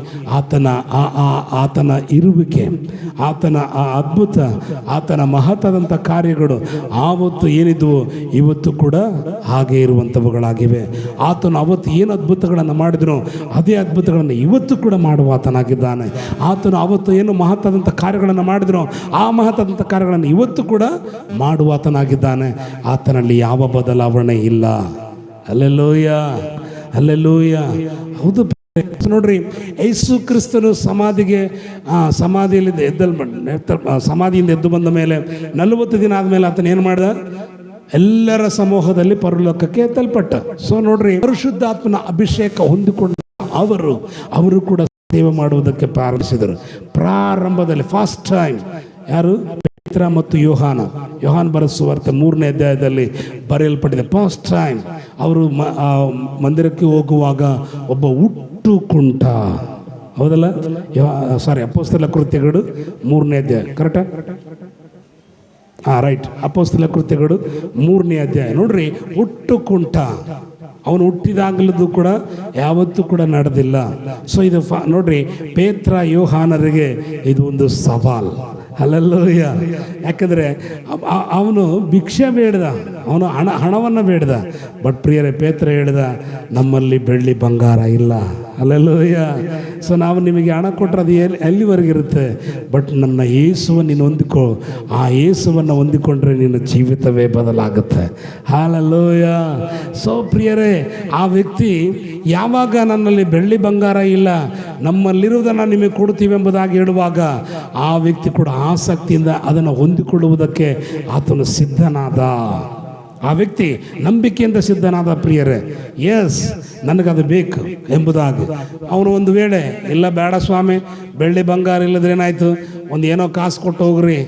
Speaker 1: ಆತನ ಇರುವಿಕೆ, ಆತನ ಆ ಅದ್ಭುತ, ಆತನ ಮಹತ್ತಾದಂಥ ಕಾರ್ಯಗಳು ಆವತ್ತು ಏನಿದ್ವು ಇವತ್ತು ಕೂಡ ಹಾಗೆ ಇರುವಂಥವುಗಳಾಗಿವೆ. ಆತನು ಅವತ್ತು ಏನು ಅದ್ಭುತಗಳನ್ನು ಮಾಡಿದನೋ ಅದೇ ಅದ್ಭುತಗಳನ್ನು ಇವತ್ತು ಕೂಡ ಮಾಡುವ ಆತನಾಗಿದ್ದಾನೆ. ಆತನು ಅವತ್ತು ಏನು ಮಹತ್ತಾದಂಥ ಕಾರ್ಯಗಳನ್ನು ಮಾಡಿದನೋ ಆ ಮಹತ್ತಾದಂಥ ಕಾರ್ಯಗಳನ್ನು ಇವತ್ತು ಕೂಡ ಮಾಡುವ ಆತನಾಗಿದ್ದಾನೆ. ಆತನಲ್ಲಿ ಯಾವ ಬದಲಾವಣೆ ಇಲ್ಲ. Alleluia, alleluia. ಹೌದು ನೋಡ್ರಿ, ಯೇಸು ಕ್ರಿಸ್ತನು ಸಮಾಧಿಯಿಂದ ಎದ್ದು ಬಂದ ಮೇಲೆ 40 ದಿನ ಆದಮೇಲೆ ಆತನ ಏನು ಮಾಡಿದ? ಎಲ್ಲರ ಸಮೂಹದಲ್ಲಿ ಪರಲೋಕಕ್ಕೆ ಎತ್ತಲ್ಪಟ್ಟ. ಸೊ ನೋಡ್ರಿ, ಪರಿಶುದ್ಧಾತ್ಮನ ಅಭಿಷೇಕ ಹೊಂದಿಕೊಂಡ ಅವರು ಕೂಡ ಸೇವೆ ಮಾಡುವುದಕ್ಕೆ ಪ್ರಾರಂಭಿಸಿದರು. ಪ್ರಾರಂಭದಲ್ಲಿ ಫಸ್ಟ್ ಟೈಮ್ ಯಾರು? ಪೇತ್ರ ಮತ್ತು ಯೋಹಾನ್ ಬರೆದ ಸುವಾರ್ತೆ 3ನೇ ಅಧ್ಯಾಯದಲ್ಲಿ ಬರೆಯಲ್ಪಟ್ಟಿದೆ. ಫಸ್ಟ್ ಟೈಮ್ ಅವರು ಮಂದಿರಕ್ಕೆ ಹೋಗುವಾಗ ಒಬ್ಬ ಹುಟ್ಟುಕುಂಟ, ಹೌದಲ್ಲ? ಅಪೊಸ್ತಲ ಕೃತ್ಯಗಳು 3ನೇ ಅಧ್ಯಾಯ, ಕರೆಕ್ಟಾ? ರೈಟ್. ಅಪೊಸ್ತಲ ಕೃತ್ಯಗಳು 3ನೇ ಅಧ್ಯಾಯ. ನೋಡ್ರಿ, ಹುಟ್ಟುಕುಂಟ, ಅವನು ಹುಟ್ಟಿದಾಗಲೂ ಕೂಡ ಯಾವತ್ತೂ ಕೂಡ ನಡೆದಿಲ್ಲ. ಸೊ ಇದು ನೋಡ್ರಿ, ಪೇತ್ರ ಯೋಹಾನರಿಗೆ ಇದು ಒಂದು ಸವಾಲ್. ಅಲ್ಲೆಲ್ಲೂಯ್ಯ. ಯಾಕಂದರೆ ಅವನು ಭಿಕ್ಷೆ ಬೇಡ್ದ, ಅವನು ಹಣವನ್ನು ಬೇಡ್ದ. ಬಟ್ ಪ್ರಿಯರೇ, ಪೇತ್ರ ಹೇಳ್ದ, ನಮ್ಮಲ್ಲಿ ಬೆಳ್ಳಿ ಬಂಗಾರ ಇಲ್ಲ. ಅಲ್ಲೆಲ್ಲೂಯ್ಯ. ಸೊ ನಾವು ನಿಮಗೆ ಹಣ ಕೊಟ್ಟರೆ ಅದು ಎಲ್ಲಿವರೆಗಿರುತ್ತೆ? ಬಟ್ ನನ್ನ ಯೇಸುವನ್ನು ನೀನು ಹೊಂದಿಕೋ. ಆ ಯೇಸುವನ್ನು ಹೊಂದಿಕೊಂಡ್ರೆ ನಿನ್ನ ಜೀವಿತವೇ ಬದಲಾಗುತ್ತೆ. ಹಲ್ಲೆಲೂಯ. ಸೊ ಪ್ರಿಯರೇ, ಆ ವ್ಯಕ್ತಿ ಯಾವಾಗ ನನ್ನಲ್ಲಿ ಬೆಳ್ಳಿ ಬಂಗಾರ ಇಲ್ಲ, ನಮ್ಮಲ್ಲಿರುವುದನ್ನು ನಿಮಗೆ ಕೊಡ್ತೀವಿ ಎಂಬುದಾಗಿ ಹೇಳುವಾಗ ಆ ವ್ಯಕ್ತಿ ಕೂಡ ಆಸಕ್ತಿಯಿಂದ ಅದನ್ನು ಹೊಂದಿಕೊಳ್ಳುವುದಕ್ಕೆ ಆತನು ಸಿದ್ಧನಾದ. ಆ ವ್ಯಕ್ತಿ ನಂಬಿಕೆಯಿಂದ ಸಿದ್ಧನಾದ ಪ್ರಿಯರೇ. ಎಸ್, ನನಗದು ಬೇಕು ಎಂಬುದಾಗಿ. ಅವನು ಒಂದು ವೇಳೆ ಇಲ್ಲ, ಬೇಡ ಸ್ವಾಮಿ, ಬೆಳ್ಳಿ ಬಂಗಾರ ಇಲ್ಲದ್ರೆ ಏನಾಯಿತು, ಒಂದು ಏನೋ ಕಾಸು ಕೊಟ್ಟು ಹೋಗ್ರಿ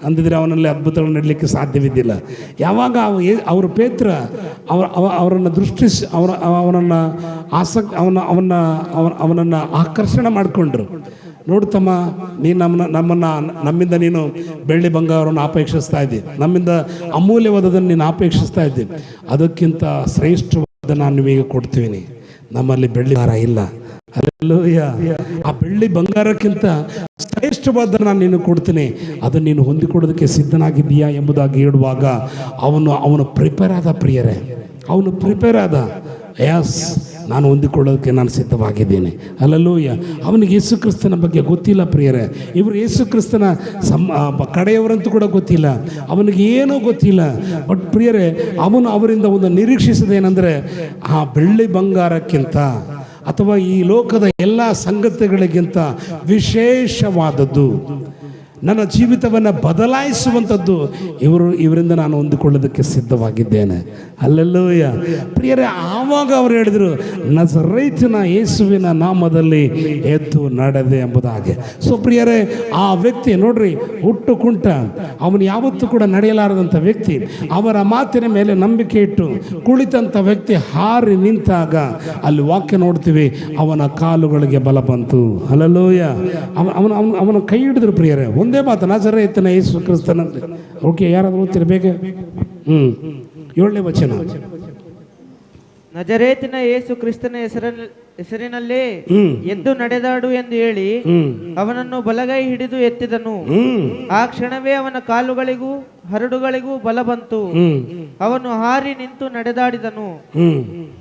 Speaker 1: ಅಂದಿದ್ರೆ ಅವನಲ್ಲಿ ಅದ್ಭುತಗಳು ನಡಲಿಕ್ಕೆ ಸಾಧ್ಯವಿದ್ದಿಲ್ಲ. ಯಾವಾಗ ಅವರು ಪೇತ್ರ ಅವರನ್ನು ದೃಷ್ಟಿಸಿ ಅವನನ್ನು ಆಕರ್ಷಣೆ ಮಾಡಿಕೊಂಡ್ರು. ನೋಡ್ತಮ್ಮ, ನೀನು ನಮ್ಮಿಂದ ನೀನು ಬೆಳ್ಳಿ ಬಂಗಾರವನ್ನು ಅಪೇಕ್ಷಿಸ್ತಾ ಇದ್ದಿ, ನಮ್ಮಿಂದ ಅಮೂಲ್ಯವಾದದನ್ನು ನೀನು ಅಪೇಕ್ಷಿಸ್ತಾ ಇದ್ದಿ, ಅದಕ್ಕಿಂತ ಶ್ರೇಷ್ಠವಾದ ನಾನು ನಿಮಗೆ ಕೊಡ್ತೀನಿ. ನಮ್ಮಲ್ಲಿ ಬೆಳ್ಳಿ ಬಂಗಾರ ಇಲ್ಲ. ಹಲ್ಲೆಲೂಯ. ಆ ಬೆಳ್ಳಿ ಬಂಗಾರಕ್ಕಿಂತ ಶ್ರೇಷ್ಠವಾದ ನಾನು ನೀನು ಕೊಡ್ತೀನಿ, ಅದನ್ನು ನೀನು ಹೊಂದಿಕೊಡೋದಕ್ಕೆ ಸಿದ್ಧನಾಗಿದ್ದೀಯಾ ಎಂಬುದಾಗಿ ಹೇಳುವಾಗ ಅವನು ಪ್ರಿಪೇರ್ ಆದ ಪ್ರಿಯರೇ. ಅವನು ಪ್ರಿಪೇರ್ ಆದ. ಎಸ್, ನಾನು ಹೊಂದಿಕೊಳ್ಳೋದಕ್ಕೆ ನಾನು ಸಿದ್ಧವಾಗಿದ್ದೇನೆ. ಹಲ್ಲೆಲೂಯ. ಅವನಿಗೆ ಯೇಸು ಕ್ರಿಸ್ತನ ಬಗ್ಗೆ ಗೊತ್ತಿಲ್ಲ ಪ್ರಿಯರೇ. ಇವರು ಯೇಸು ಕ್ರಿಸ್ತನ ಕಡೆಯವರಂತೂ ಕೂಡ ಗೊತ್ತಿಲ್ಲ, ಅವನಿಗೆ ಏನೂ ಗೊತ್ತಿಲ್ಲ. ಬಟ್ ಪ್ರಿಯರೇ, ಅವರಿಂದ ಒಂದು ನಿರೀಕ್ಷಿಸೋದೇನೆಂದರೆ, ಆ ಬೆಳ್ಳಿ ಬಂಗಾರಕ್ಕಿಂತ ಅಥವಾ ಈ ಲೋಕದ ಎಲ್ಲ ಸಂಗತಿಗಳಿಗಿಂತ ವಿಶೇಷವಾದದ್ದು, ನನ್ನ ಜೀವಿತವನ್ನು ಬದಲಾಯಿಸುವಂಥದ್ದು ಇವರಿಂದ ನಾನು ಹೊಂದಿಕೊಳ್ಳೋದಕ್ಕೆ ಸಿದ್ಧವಾಗಿದ್ದೇನೆ. ಹಲ್ಲೆಲೂಯ. ಪ್ರಿಯರೇ, ಆವಾಗ ಅವರು ಹೇಳಿದರು, ನಜರೇತಿನ ಯೇಸುವಿನ ನಾಮದಲ್ಲಿ ಎದ್ದು ನಡೆದೆ ಎಂಬುದಾಗಿ. ಸೊ ಪ್ರಿಯರೇ, ಆ ವ್ಯಕ್ತಿ ನೋಡ್ರಿ, ಹುಟ್ಟು ಕುಂಟ, ಅವನು ಯಾವತ್ತೂ ಕೂಡ ನಡೆಯಲಾರದಂಥ ವ್ಯಕ್ತಿ, ಅವರ ಮಾತಿನ ಮೇಲೆ ನಂಬಿಕೆ ಇಟ್ಟು ಕುಳಿತಂಥ ವ್ಯಕ್ತಿ ಹಾರಿ ನಿಂತಾಗ ಅಲ್ಲಿ ವಾಕ್ಯ ನೋಡ್ತೀವಿ, ಅವನ ಕಾಲುಗಳಿಗೆ ಬಲ ಬಂತು. ಹಲ್ಲೆಲೂಯ. ಅವನ ಕೈ ಹಿಡಿದ್ರು ಪ್ರಿಯರೇ. ಒಂದೇ ಮಾತು, ನಜರೇತಿನ ಯೇಸು ಕ್ರಿಸ್ತನಲ್ಲಿ. ಓಕೆ, ಯಾರಾದ್ರೂ ಓದ್ತಿರ್ಬೇಕು? 7ನೇ ವಚನ.
Speaker 3: ನಜರೇತಿನ ಯೇಸು ಕ್ರಿಸ್ತನ ಹೆಸರಿನಲ್ಲೇ ಎದ್ದು ನಡೆದಾಡು ಎಂದು ಹೇಳಿ ಅವನನ್ನು ಬಲಗೈ ಹಿಡಿದು ಎತ್ತಿದನು. ಆ ಕ್ಷಣವೇ ಅವನ ಕಾಲುಗಳಿಗೂ ಹರಡುಗಳಿಗೂ ಬಲ ಬಂತು. ಅವನು ಹಾರಿ ನಿಂತು ನಡೆದಾಡಿದನು.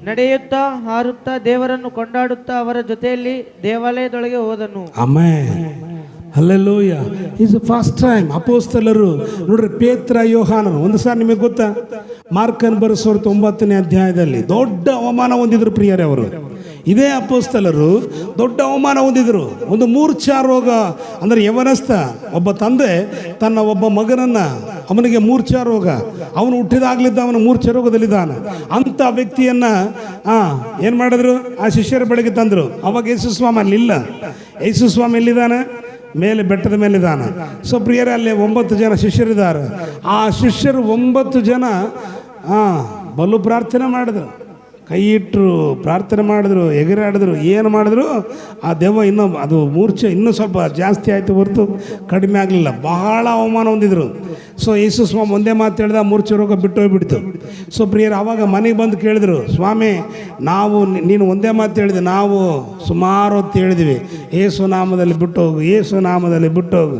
Speaker 3: ನಡೆಯುತ್ತಾ ಹಾರುತ್ತಾ ದೇವರನ್ನು ಕೊಂಡಾಡುತ್ತಾ ಅವರ ಜೊತೆಯಲ್ಲಿ ದೇವಾಲಯದೊಳಗೆ ಹೋದನು.
Speaker 1: ಆಮೆನ್. ಹಲ್ಲೆಲೂಯಾ. ಇಸ್ ಫಸ್ಟ್ ಟೈಮ್ ಅಪೋಸ್ತಲರು ನೋಡ್ರಿ, ಪೇತ್ರ, ಯೋಹಾನನು. ಒಂದು ಸಾರಿ ನಿಮಗೆ ಗೊತ್ತಾ, ಮಾರ್ಕನ್ ಬರೆಸೋರು 9ನೇ ಅಧ್ಯಾಯದಲ್ಲಿ ದೊಡ್ಡ ಅವಮಾನ ಹೊಂದಿದ್ರು ಪ್ರಿಯರೇ. ಅವರು ಇದೇ ಅಪೋಸ್ತಲರು ದೊಡ್ಡ ಅವಮಾನ ಹೊಂದಿದ್ರು. ಒಂದು ಮೂರ್ಛಾ ರೋಗ ಅಂದರೆ ಯವನಸ್ಥ ಒಬ್ಬ ತಂದೆ ತನ್ನ ಒಬ್ಬ ಮಗನನ್ನ, ಅವನಿಗೆ ಮೂರ್ಛಾ ರೋಗ, ಅವನು ಹುಟ್ಟಿದಾಗ್ಲಿದ್ದ ಅವನು ಮೂರ್ಛಾ ರೋಗದಲ್ಲಿದ್ದಾನೆ. ಅಂಥ ವ್ಯಕ್ತಿಯನ್ನ ಏನು ಮಾಡಿದ್ರು, ಆ ಶಿಷ್ಯರ ಬಳಿಗೆ ತಂದರು. ಅವಾಗ ಯೇಸು ಸ್ವಾಮಿ ಅಲ್ಲಿಲ್ಲ. ಯೇಸು ಸ್ವಾಮಿ ಎಲ್ಲಿದ್ದಾನೆ? ಮೇಲೆ ಬೆಟ್ಟದ ಮೇಲಿದ್ದಾನೆ. ಸೊ ಪ್ರಿಯರೇ, ಅಲ್ಲಿ 9 ಜನ ಶಿಷ್ಯರಿದ್ದಾರೆ. ಆ ಶಿಷ್ಯರು 9 ಜನ ಬಲು ಪ್ರಾರ್ಥನೆ ಮಾಡಿದ್ರು, ಕೈ ಇಟ್ಟರು, ಪ್ರಾರ್ಥನೆ ಮಾಡಿದ್ರು, ಎಗರಾಡಿದ್ರು, ಏನು ಮಾಡಿದ್ರು, ಆ ದೆವ್ವ ಇನ್ನೂ ಅದು ಮೂರ್ಛೆ ಇನ್ನೂ ಸ್ವಲ್ಪ ಜಾಸ್ತಿ ಆಯಿತು ಹೊರತು ಕಡಿಮೆ ಆಗಲಿಲ್ಲ. ಬಹಳ ಅವಮಾನ ಹೊಂದಿದ್ರು. ಸೊ ಯೇಸು ಸ್ವಾಮಿ ಒಂದೇ ಮಾತು ಹೇಳಿದ, ಮೂರ್ಛೆ ರೋಗ ಬಿಟ್ಟು ಹೋಗ್ಬಿಡ್ತು. ಸೊ ಪ್ರಿಯರು, ಆವಾಗ ಮನೆಗೆ ಬಂದು ಕೇಳಿದ್ರು, ಸ್ವಾಮಿ ನಾವು ನೀನು ಒಂದೇ ಮಾತು ಹೇಳಿದೆ, ನಾವು ಸುಮಾರು ಹೊತ್ತು ಹೇಳಿದ್ವಿ, ಯೇಸು ನಾಮದಲ್ಲಿ ಬಿಟ್ಟು ಹೋಗು, ಯೇಸು ನಾಮದಲ್ಲಿ ಬಿಟ್ಟು ಹೋಗು.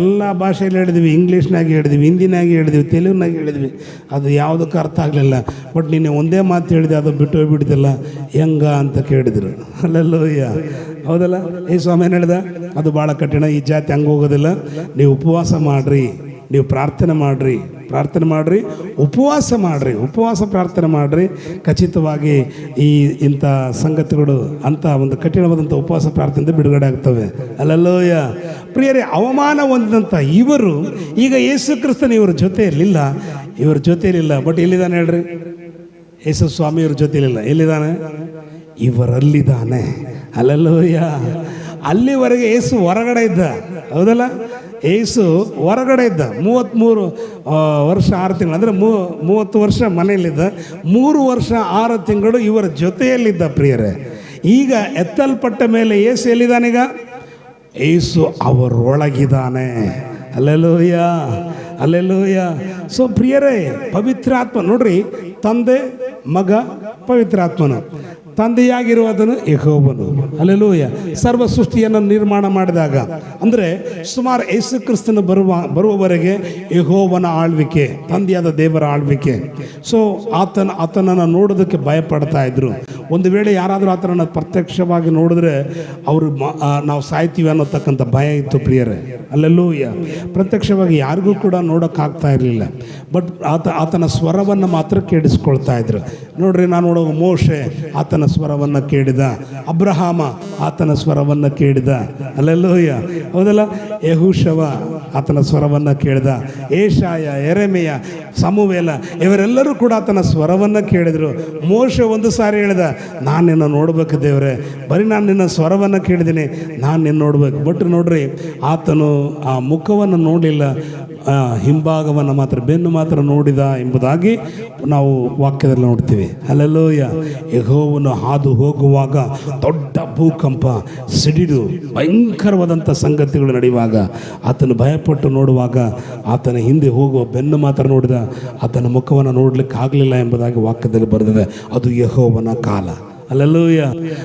Speaker 1: ಎಲ್ಲ ಭಾಷೆಯಲ್ಲಿ ಹೇಳಿದ್ವಿ, ಇಂಗ್ಲೀಷ್ನಾಗೆ ಹೇಳಿದ್ವಿ, ಹಿಂದಿನಾಗೆ ಹೇಳಿದ್ವಿ, ತೆಲುಗಿನಾಗೆ ಹೇಳಿದ್ವಿ, ಅದು ಯಾವುದಕ್ಕೂ ಅರ್ಥ ಆಗಲಿಲ್ಲ. ಬಟ್ ನೀನು ಒಂದೇ ಮಾತು ಹೇಳಿದೆ, ಅದು ಬಿಟ್ಟು ಹೋಗ್ಬಿಡ್ತಿಲ್ಲ, ಹೆಂಗ ಅಂತ ಕೇಳಿದ್ರು. ಅಲ್ಲೆಲ್ಲೂಯ್ಯ, ಹೌದಲ್ಲ? ಈ ಸ್ವಾಮಿ ಏನು ಹೇಳ್ದ, ಅದು ಭಾಳ ಕಠಿಣ, ಈ ಜಾತಿ ಹಂಗೆ ಹೋಗೋದಿಲ್ಲ, ನೀವು ಉಪವಾಸ ಮಾಡಿರಿ, ನೀವು ಪ್ರಾರ್ಥನೆ ಮಾಡಿರಿ, ಉಪವಾಸ ಮಾಡಿರಿ, ಉಪವಾಸ ಪ್ರಾರ್ಥನೆ ಮಾಡಿರಿ, ಖಚಿತವಾಗಿ ಇಂಥ ಸಂಗತಿಗಳು ಅಂಥ ಒಂದು ಕಠಿಣವಾದಂಥ ಉಪವಾಸ ಪ್ರಾರ್ಥನೆಯಿಂದ ಬಿಡುಗಡೆ ಆಗ್ತವೆ. ಅಲ್ಲಲ್ಲೋಯ ಪ್ರಿಯರೇ, ಅವಮಾನ ಹೊಂದಿದಂಥ ಇವರು ಈಗ ಯೇಸು ಕ್ರಿಸ್ತನ ಇವ್ರ ಜೊತೆಯಲ್ಲಿಲ್ಲ, ಬಟ್ ಎಲ್ಲಿದ್ದಾನೆ ಹೇಳ್ರಿ? ಯೇಸು ಸ್ವಾಮಿ ಇವ್ರ ಜೊತೆಯಲ್ಲಿಲ್ಲ, ಎಲ್ಲಿದ್ದಾನೆ? ಇವರಲ್ಲಿದ್ದಾನೆ. ಅಲ್ಲಲ್ಲೋಯ, ಅಲ್ಲಿವರೆಗೆ ಯೇಸು ಹೊರಗಡೆ ಇದ್ದ, ಹೌದಲ್ಲ? ಯೇಸು ಹೊರಗಡೆ ಇದ್ದ 33 ವರ್ಷ 6 ತಿಂಗಳು, ಅಂದರೆ 30 ವರ್ಷ ಮನೆಯಲ್ಲಿದ್ದ, 3 ವರ್ಷ 6 ತಿಂಗಳು ಇವರ ಜೊತೆಯಲ್ಲಿದ್ದ ಪ್ರಿಯರೇ. ಈಗ ಎತ್ತಲ್ಪಟ್ಟ ಮೇಲೆ ಯೇಸು ಎಲ್ಲಿದ್ದಾನೀಗ? ಯೇಸು ಅವರೊಳಗಿದ್ದಾನೆ. ಅಲ್ಲೆಲೂಯ, ಅಲ್ಲೆಲೂಯ. ಸೊ ಪ್ರಿಯರೇ, ಪವಿತ್ರಾತ್ಮ ನೋಡ್ರಿ, ತಂದೆ, ಮಗ, ಪವಿತ್ರಾತ್ಮನು. ತಂದೆಯಾಗಿರುವುದನ್ನು ಯೆಹೋವನು. ಅಲ್ಲೆಲೂಯ. ಸರ್ವ ಸೃಷ್ಟಿಯನ್ನು ನಿರ್ಮಾಣ ಮಾಡಿದಾಗ, ಅಂದರೆ ಸುಮಾರು ಯೇಸು ಕ್ರಿಸ್ತನ ಬರುವವರೆಗೆ ಯೆಹೋವನ ಆಳ್ವಿಕೆ, ತಂದೆಯಾದ ದೇವರ ಆಳ್ವಿಕೆ. ಸೊ ಆತನನ್ನು ನೋಡೋದಕ್ಕೆ ಭಯಪಡ್ತಾ ಇದ್ರು. ಒಂದು ವೇಳೆ ಯಾರಾದರೂ ಆತನನ್ನು ಪ್ರತ್ಯಕ್ಷವಾಗಿ ನೋಡಿದ್ರೆ ಅವರು ನಾವು ಸಾಯ್ತೀವಿ ಅನ್ನೋತಕ್ಕಂಥ ಭಯ ಇತ್ತು ಪ್ರಿಯರೇ. ಅಲ್ಲೆಲೂಯ. ಪ್ರತ್ಯಕ್ಷವಾಗಿ ಯಾರಿಗೂ ಕೂಡ ನೋಡೋಕ್ಕಾಗ್ತಾ ಇರಲಿಲ್ಲ, ಬಟ್ ಆತನ ಸ್ವರವನ್ನು ಮಾತ್ರ ಕೇಳಿಸ್ಕೊಳ್ತಾ ಇದ್ರು. ನೋಡ್ರಿ, ನಾನು ನೋಡೋ ಮೋಶೆ ಆತನ ಸ್ವರವನ್ನು ಕೇಳಿದ, ಅಬ್ರಹಾಮ ಆತನ ಸ್ವರವನ್ನು ಕೇಳಿದ. ಅಲ್ಲೆಲೂಯ, ಹೌದಲ್ಲ? ಯೆಹೋಶುವ ಆತನ ಸ್ವರವನ್ನು ಕೇಳಿದ, ಏಷಾಯ, ಯೆರೆಮೀಯ, ಸಮುವೇಲ ಇವರೆಲ್ಲರೂ ಕೂಡ ಆತನ ಸ್ವರವನ್ನು ಕೇಳಿದರು. ಮೋಶೆ ಒಂದು ಸಾರಿ ಹೇಳಿದ, ನಾನು ನಿನ್ನ ನೋಡ್ಬೇಕು ದೇವರೇ, ಬರೀ ನಾನು ನಿನ್ನ ಸ್ವರವನ್ನು ಕೇಳಿದ್ದೀನಿ, ನಾನು ನಿನ್ನ ನೋಡ್ಬೇಕು. ಬಟ್ ನೋಡ್ರಿ, ಆತನು ಆ ಮುಖವನ್ನು ನೋಡಲಿಲ್ಲ, ಹಿಂಭಾಗವನ್ನು ಮಾತ್ರ, ಬೆನ್ನು ಮಾತ್ರ ನೋಡಿದ ಎಂಬುದಾಗಿ ನಾವು ವಾಕ್ಯದಲ್ಲಿ ನೋಡ್ತೀವಿ. ಅಲ್ಲೆಲೂಯ. ಯೆಹೋವನು ಹಾದು ಹೋಗುವಾಗ ದೊಡ್ಡ ಭೂಕಂಪ, ಸಿಡಿದು ಭಯಂಕರವಾದಂಥ ಸಂಗತಿಗಳು ನಡೆಯುವಾಗ ಆತನು ಭಯಪಟ್ಟು ನೋಡುವಾಗ ಆತನ ಹಿಂದೆ ಹೋಗುವ ಬೆನ್ನು ಮಾತ್ರ ನೋಡಿದ, ಆತನ ಮುಖವನ್ನು ನೋಡಲಿಕ್ಕೆ ಆಗಲಿಲ್ಲ ಎಂಬುದಾಗಿ ವಾಕ್ಯದಲ್ಲಿ ಬರೆದಿದೆ. ಅದು ಯೆಹೋವನ ಕಾಲ. ಅಲ್ಲೆಲೂಯ.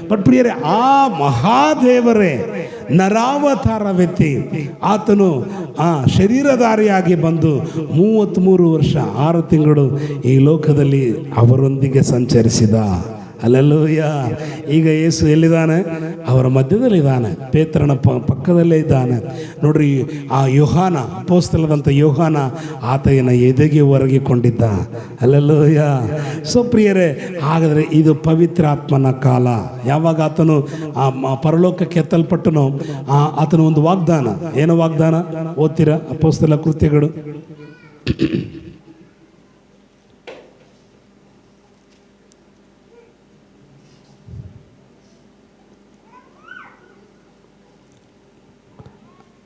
Speaker 1: ಬಟ್ ಪ್ರಿಯರೇ, ಆ ಮಹಾದೇವರೇ ನರಾವತಾರವೆತ್ತಿ ಆತನು ಶರೀರಧಾರಿಯಾಗಿ ಬಂದು 33 ವರ್ಷ 6 ತಿಂಗಳು ಈ ಲೋಕದಲ್ಲಿ ಅವರೊಂದಿಗೆ ಸಂಚರಿಸಿದ. ಅಲ್ಲೆಲೂಯ. ಈಗ ಯೇಸು ಎಲ್ಲಿದ್ದಾನೆ? ಅವರ ಮಧ್ಯದಲ್ಲಿದ್ದಾನೆ, ಪೇತ್ರನ ಪಕ್ಕದಲ್ಲೇ ಇದ್ದಾನೆ. ನೋಡ್ರಿ, ಆ ಯೋಹಾನ, ಅಪೊಸ್ತಲದಂಥ ಯೋಹಾನ ಆತನ ಎದೆಗೆ ಒರಗಿಕೊಂಡಿದ್ದ. ಅಲ್ಲೆಲೂಯ. ಸೊ ಪ್ರಿಯರೇ, ಹಾಗಾದರೆ ಇದು ಪವಿತ್ರಾತ್ಮನ ಕಾಲ. ಯಾವಾಗ ಆತನು ಪರಲೋಕಕ್ಕೆ ಎತ್ತಲ್ಪಟ್ಟನೋ ಆತನ ಒಂದು ವಾಗ್ದಾನ. ಏನು ವಾಗ್ದಾನ? ಓದ್ತೀರಾ? ಅಪೊಸ್ತಲ ಕೃತ್ಯಗಳು